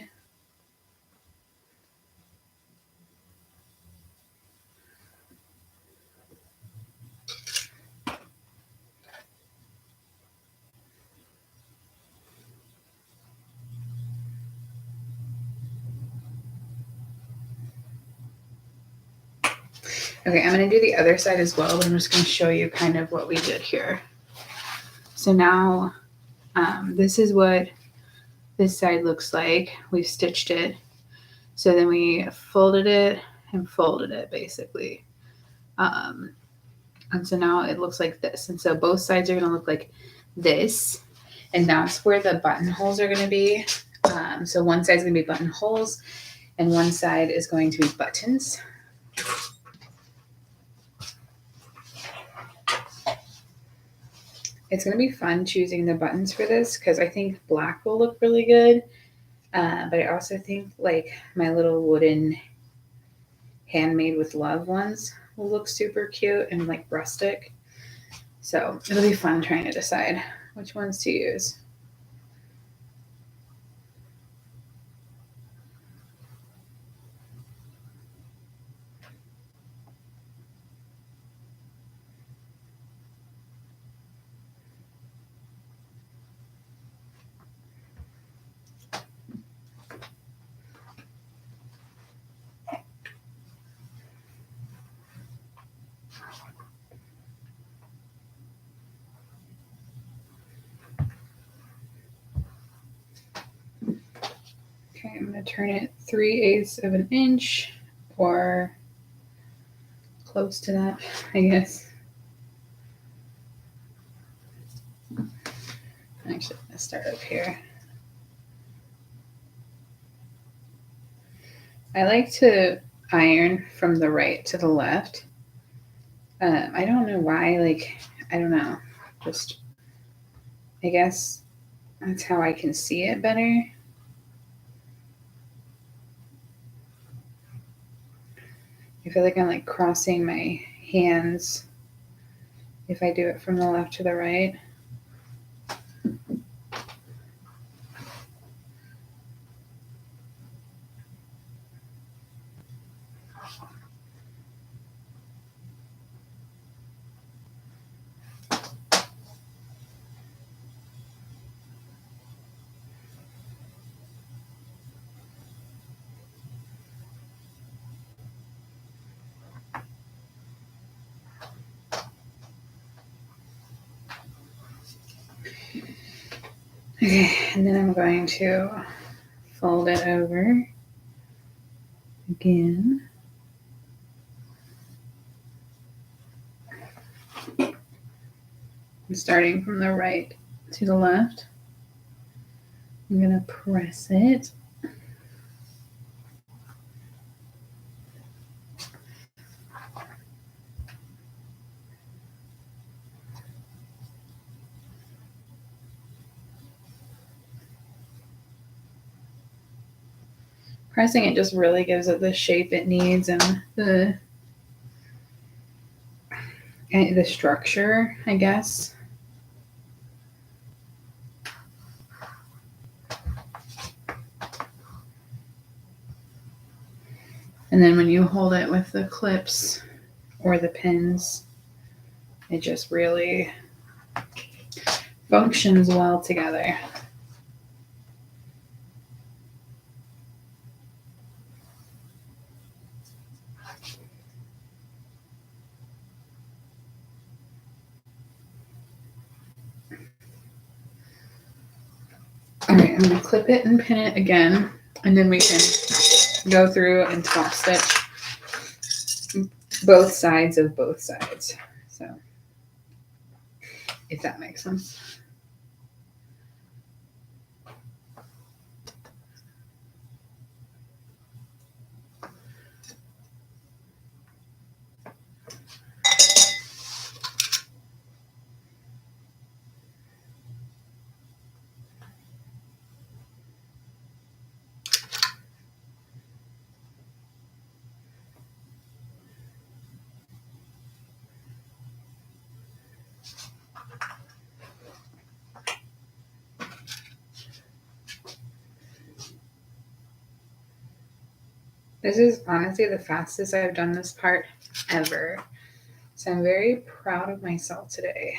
Okay, I'm going to do the other side as well, but I'm just going to show you kind of what we did here. So now this is what this side looks like. We've stitched it. So then we folded it and folded it basically. And so now it looks like this. And so both sides are going to look like this. And that's where the buttonholes are going to be. So one side is going to be buttonholes and one side is going to be buttons. It's going to be fun choosing the buttons for this because I think black will look really good. But I also think like my little wooden handmade with love ones will look super cute and like rustic. So it'll be fun trying to decide which ones to use. Okay, I'm going to turn it 3/8 of an inch or close to that, I guess. Actually, I'm going to start up here. I like to iron from the right to the left. I don't know why, like, I don't know. Just, I guess that's how I can see it better. I feel like I'm like crossing my hands if I do it from the left to the right. Okay, and then I'm going to fold it over again. I'm starting from the right to the left. I'm going to press it. Pressing it just really gives it the shape it needs and the structure, I guess. And then when you hold it with the clips or the pins, it just really functions well together. All right, I'm going to clip it and pin it again, and then we can go through and top stitch both sides of both sides. So, if that makes sense. This is honestly the fastest I've done this part ever. So I'm very proud of myself today.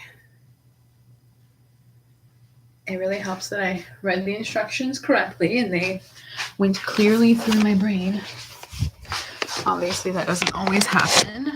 It really helps that I read the instructions correctly and they went clearly through my brain. Obviously, that doesn't always happen.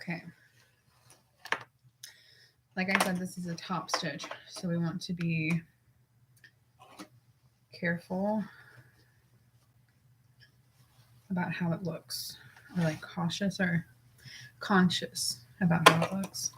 Okay. Like I said, this is a top stitch, so we want to be careful about how it looks, or like cautious or conscious about how it looks.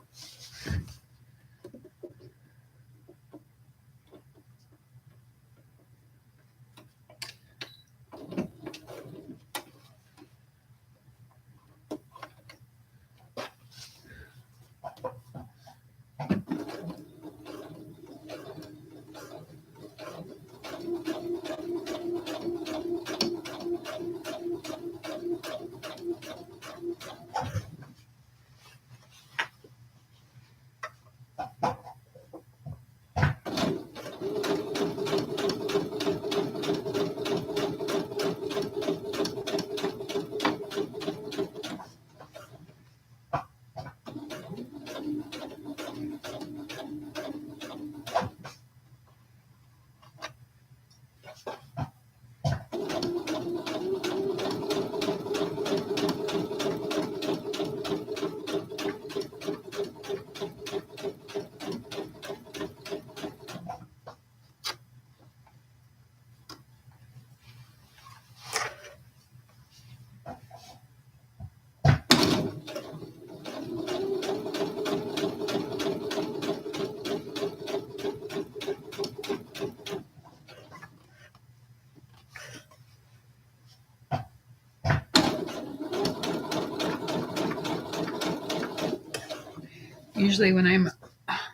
Usually when I'm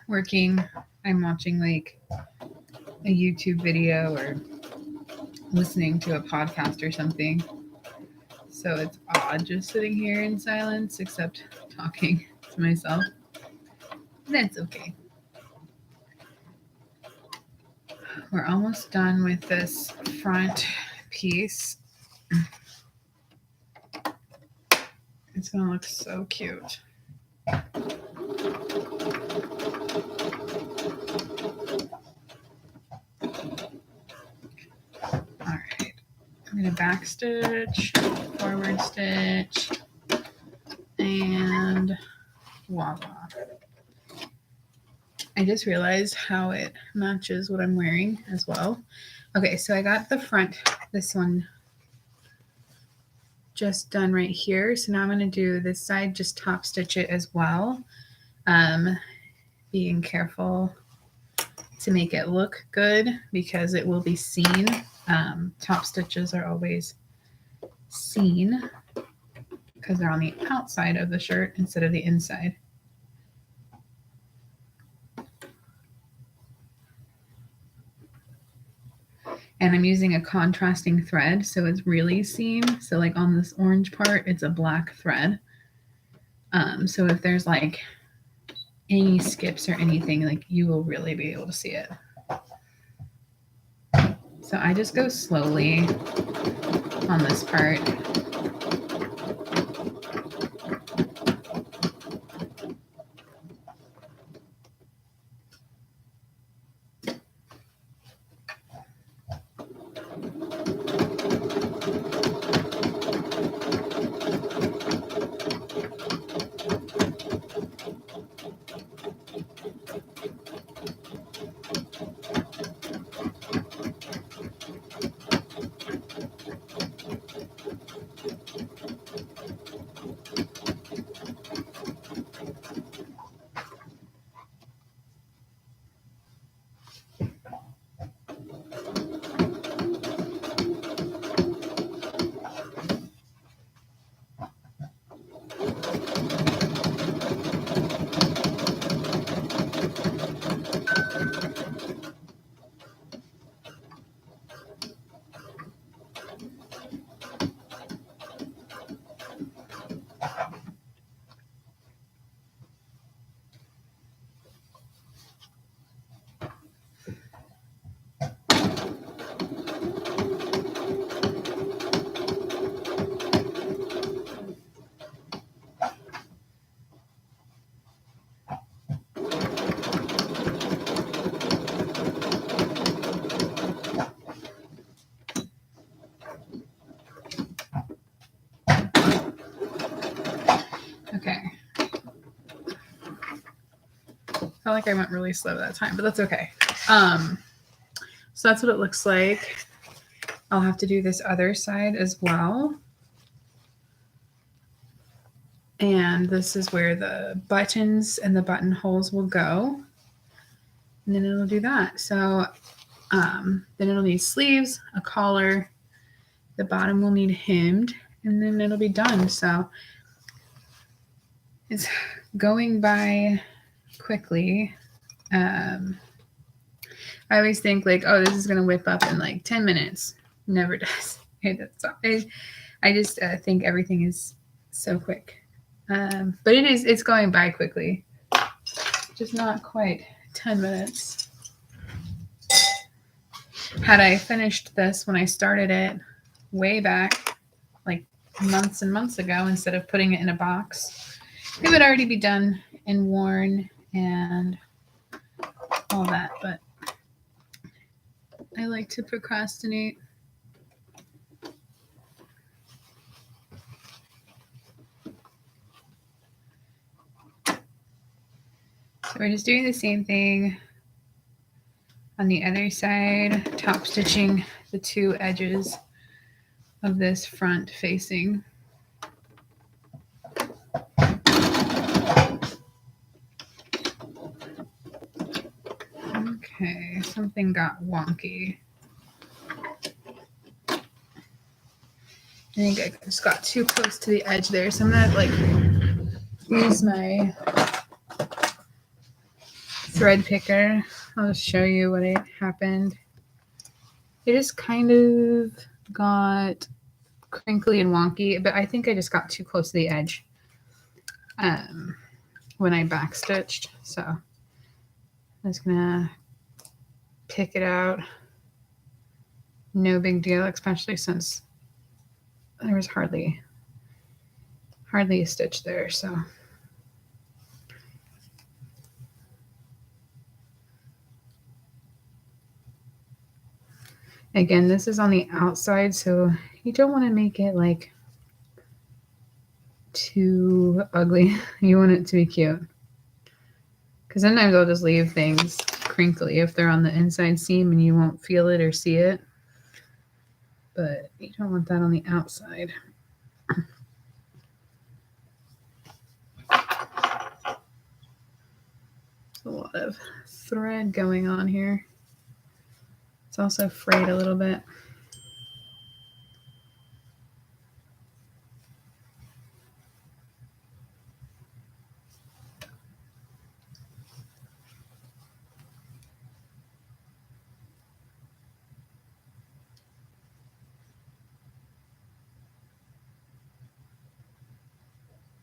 working, I'm watching like a YouTube video or listening to a podcast or something. So it's odd just sitting here in silence, except talking to myself. That's okay. We're almost done with this front piece. It's gonna look so cute. All right, I'm gonna back stitch, forward stitch, and voila. I just realized how it matches what I'm wearing as well. Okay, so I got the front, this one just done right here. So now I'm going to do this side, just top stitch it as well. Being careful to make it look good because it will be seen. Top stitches are always seen because they're on the outside of the shirt instead of the inside. And I'm using a contrasting thread, so it's really seen. So like on this orange part, it's a black thread. So if there's like any skips or anything, like you will really be able to see it. So I just go slowly on this part. Okay. Felt like I went really slow that time, but that's okay. So that's what it looks like. I'll have to do this other side as well. and this is where the buttons and the buttonholes will go. And then it'll do that. So then it'll need sleeves, a collar, the bottom will need hemmed, and then it'll be done. So it's going by quickly. I always think like, oh, this is going to whip up in like 10 minutes. Never does. I just think everything is so quick. But it's going by quickly. Just not quite 10 minutes. Had I finished this when I started it way back, like months and months ago, instead of putting it in a box, it would already be done and worn and all that. But I like to procrastinate. So we're just doing the same thing on the other side, top stitching the two edges of this front facing. Okay, something got wonky. I think I just got too close to the edge there, so I'm gonna like use my thread picker. I'll just show you what happened. It just kind of got crinkly and wonky, but I think I just got too close to the edge when I backstitched. So I'm just gonna pick it out. No big deal, especially since there was hardly a stitch there. So again, this is on the outside, so you don't want to make it like too ugly. You want it to be cute. Because sometimes I'll just leave things crinkly if they're on the inside seam and you won't feel it or see it. But you don't want that on the outside. There's a lot of thread going on here. It's also frayed a little bit.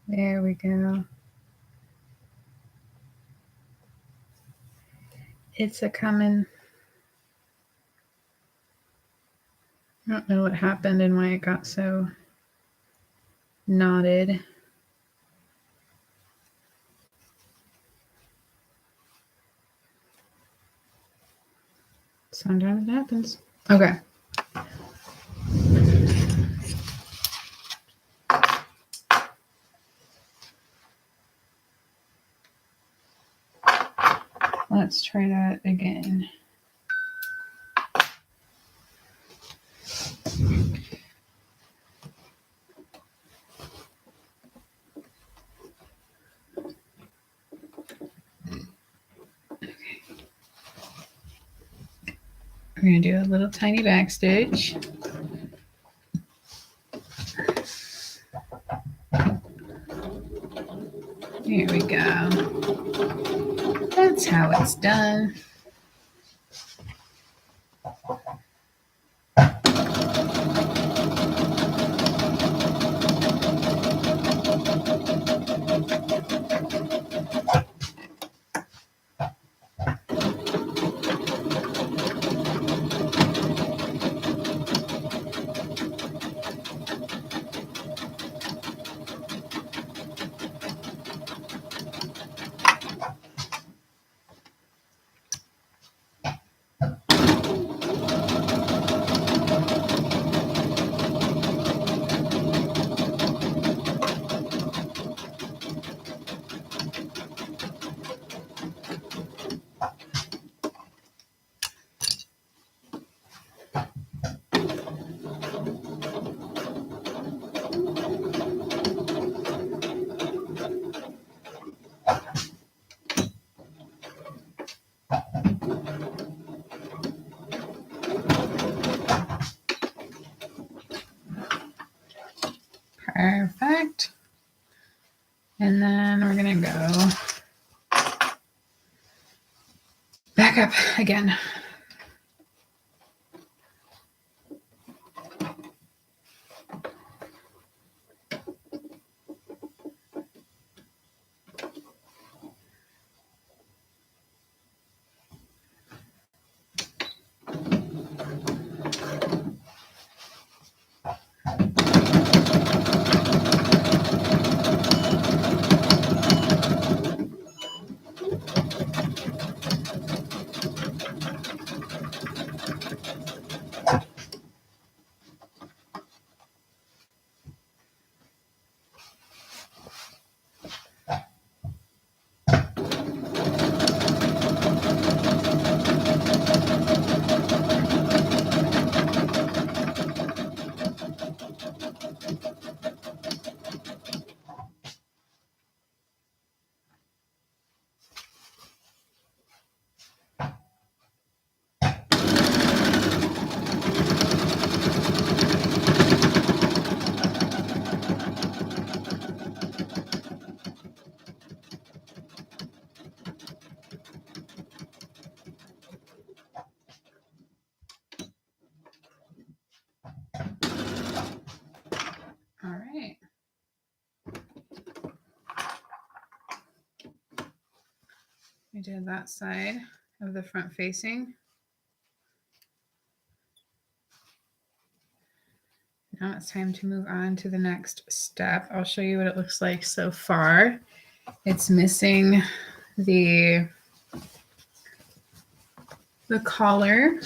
There we go. It's a coming. I don't know what happened and why it got so knotted. Sometimes it happens. Okay. Let's try that again. We're going to do a little tiny back stitch. There we go. That's how it's done. back up again. All right. We did that side of the front facing. Now it's time to move on to the next step. I'll show you what it looks like so far. It's missing the collar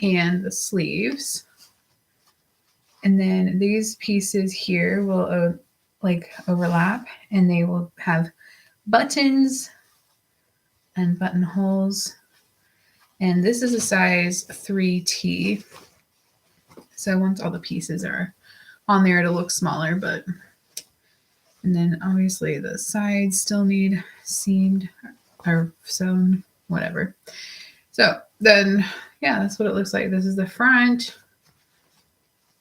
and the sleeves. And then these pieces here will like overlap, and they will have buttons and buttonholes. And this is a size 3T. So once all the pieces are on there, it'll look smaller, but, and then obviously the sides still need seamed or sewn, whatever. So then, yeah, that's what it looks like. This is the front.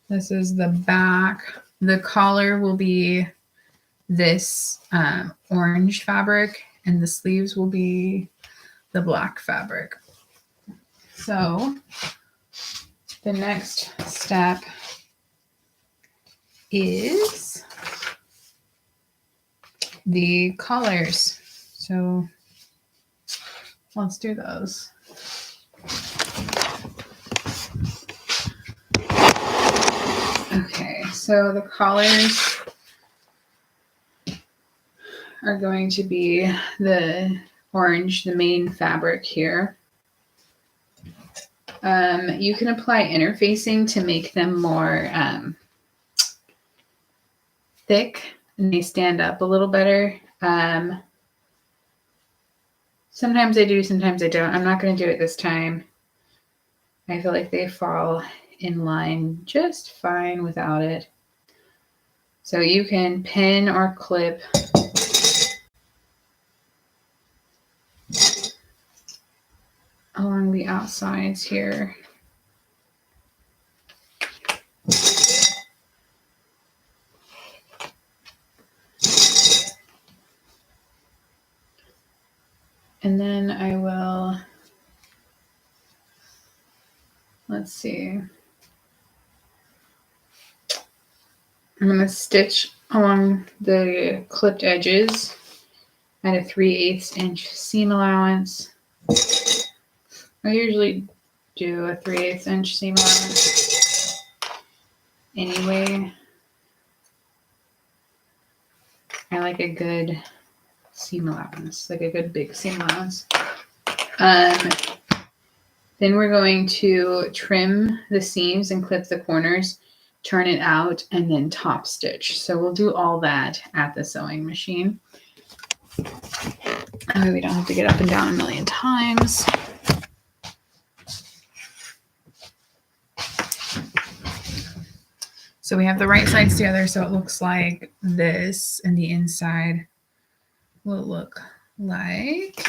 This is the back. The collar will be this orange fabric, and the sleeves will be the black fabric. So the next step is the collars. So let's do those. Okay, so the collars are going to be the orange, the main fabric here. You can apply interfacing to make them more thick, and they stand up a little better. Sometimes I do, sometimes I don't. I'm not going to do it this time. I feel like they fall in line just fine without it. So you can pin or clip along the outsides here. And then I will, let's see. I'm going to stitch along the clipped edges at a 3/8 inch seam allowance. I usually do a 3/8 inch seam allowance anyway. I like a good seam allowance, like a good big seam allowance. Then we're going to trim the seams and clip the corners, turn it out, and then top stitch. So we'll do all that at the sewing machine. That way we don't have to get up and down a million times. So we have the right sides together, so it looks like this, and the inside will look like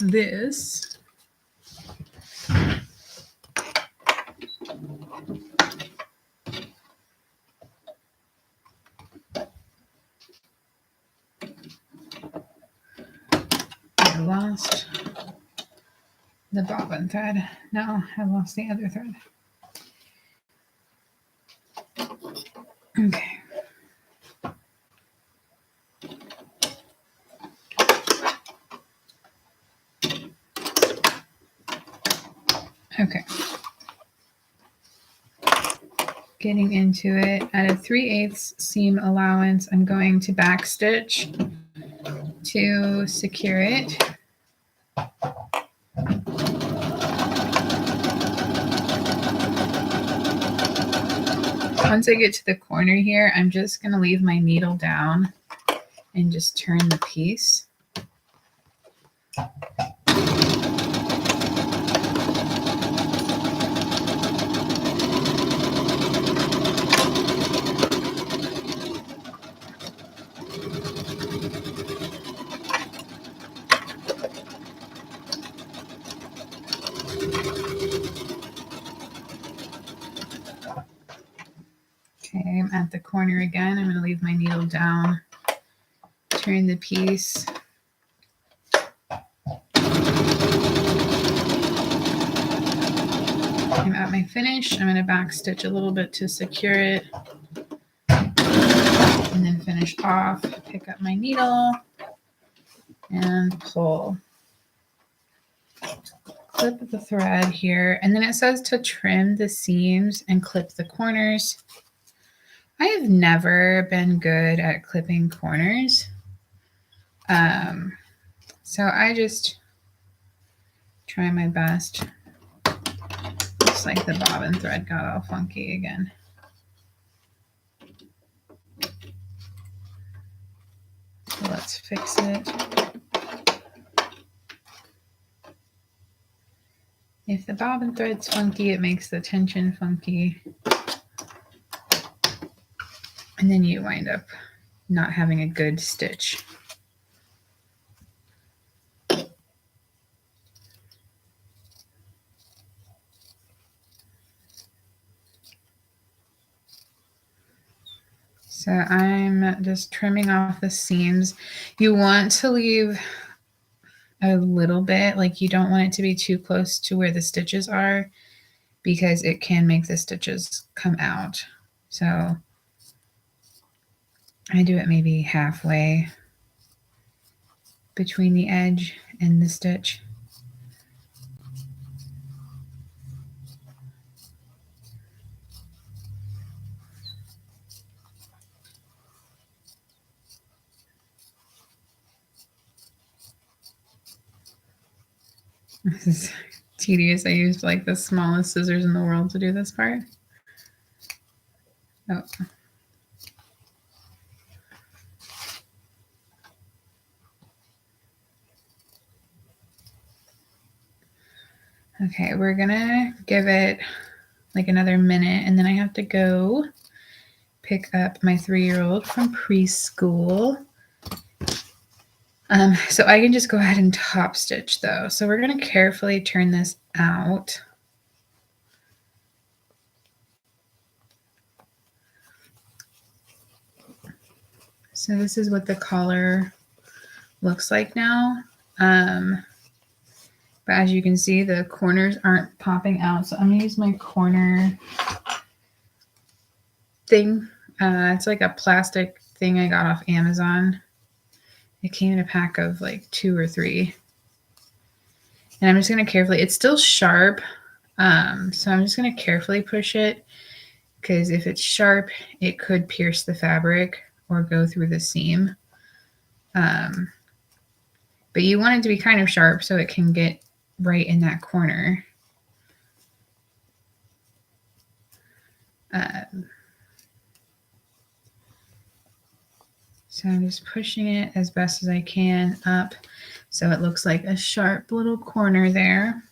this. I lost the bobbin thread. No, I lost the other thread. Okay. Okay. Getting into it, at a 3/8 seam allowance, I'm going to backstitch to secure it. Once I get to the corner here, I'm just going to leave my needle down and just turn the piece. Okay, I'm at the corner again. I'm going to leave my needle down, turn the piece. I'm at my finish. I'm going to backstitch a little bit to secure it and then finish off. Pick up my needle and pull. Clip the thread here, and then it says to trim the seams and clip the corners. I have never been good at clipping corners. So I just try my best. Looks like the bobbin thread got all funky again. So let's fix it. If the bobbin thread's funky, it makes the tension funky. And then you wind up not having a good stitch. So I'm just trimming off the seams. You want to leave a little bit, like you don't want it to be too close to where the stitches are because it can make the stitches come out. So I do it maybe halfway between the edge and the stitch. This is tedious. I used like the smallest scissors in the world to do this part. Oh. Okay, we're gonna give it like another minute, and then I have to go pick up my 3-year-old from preschool. So I can just go ahead and top stitch though. So we're gonna carefully turn this out. So this is what the collar looks like now. But as you can see, the corners aren't popping out. So I'm gonna use my corner thing. It's like a plastic thing I got off Amazon. It came in a pack of like 2 or 3. And I'm just gonna carefully, it's still sharp. So I'm just gonna carefully push it because if it's sharp, it could pierce the fabric or go through the seam. But you want it to be kind of sharp so it can get right in that corner. So I'm just pushing it as best as I can up so it looks like a sharp little corner there.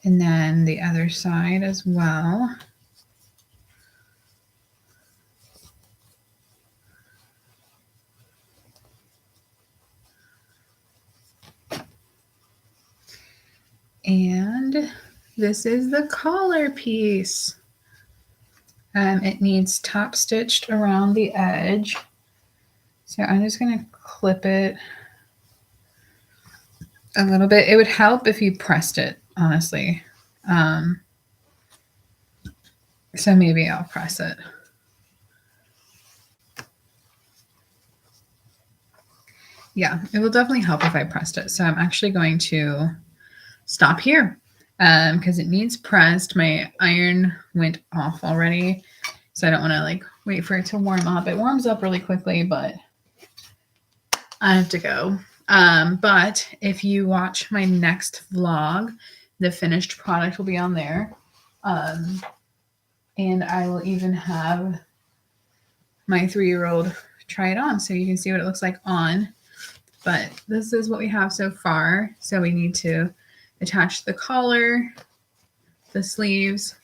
And then the other side as well. And this is the collar piece. It needs top stitched around the edge. So I'm just going to clip it a little bit. It would help if you pressed it, honestly. So maybe I'll press it. Yeah, it will definitely help if I pressed it. So I'm actually going to stop here because it needs pressed. My iron went off already, so I don't want to like wait for it to warm up. It warms up really quickly, but I have to go. But if you watch my next vlog, the finished product will be on there. And I will even have my 3-year-old try it on so you can see what it looks like on. But this is what we have so far. So we need to attach the collar, the sleeves.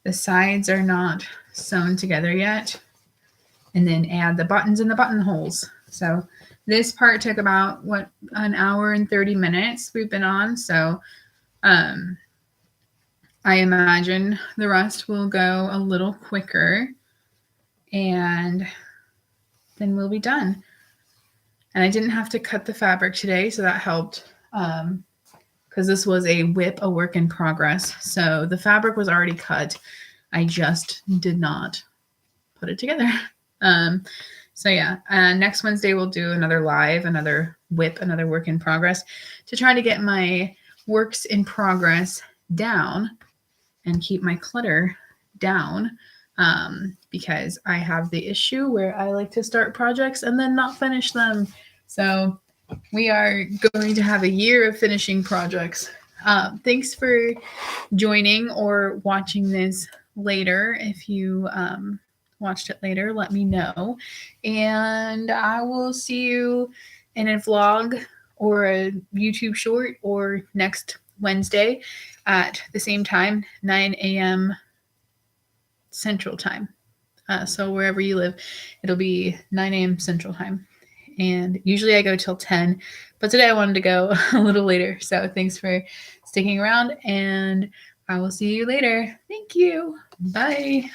The sides are not sewn together yet. And then add the buttons and the buttonholes. So this part took about, what, an hour and 30 minutes we've been on. So I imagine the rest will go a little quicker. And then we'll be done. And I didn't have to cut the fabric today, so that helped because this was a WIP, a work in progress. So the fabric was already cut. I just did not put it together. So yeah, next Wednesday we'll do another live, another WIP, another work in progress to try to get my works in progress down and keep my clutter down. Because I have the issue where I like to start projects and then not finish them. So we are going to have a year of finishing projects. Thanks for joining or watching this later. If you watched it later, let me know. And I will see you in a vlog or a YouTube short or next Wednesday at the same time, 9 a.m. Central Time. So wherever you live, it'll be 9 a.m. Central Time. And usually I go till 10, but today I wanted to go a little later. So thanks for sticking around, and I will see you later. Thank you. Bye.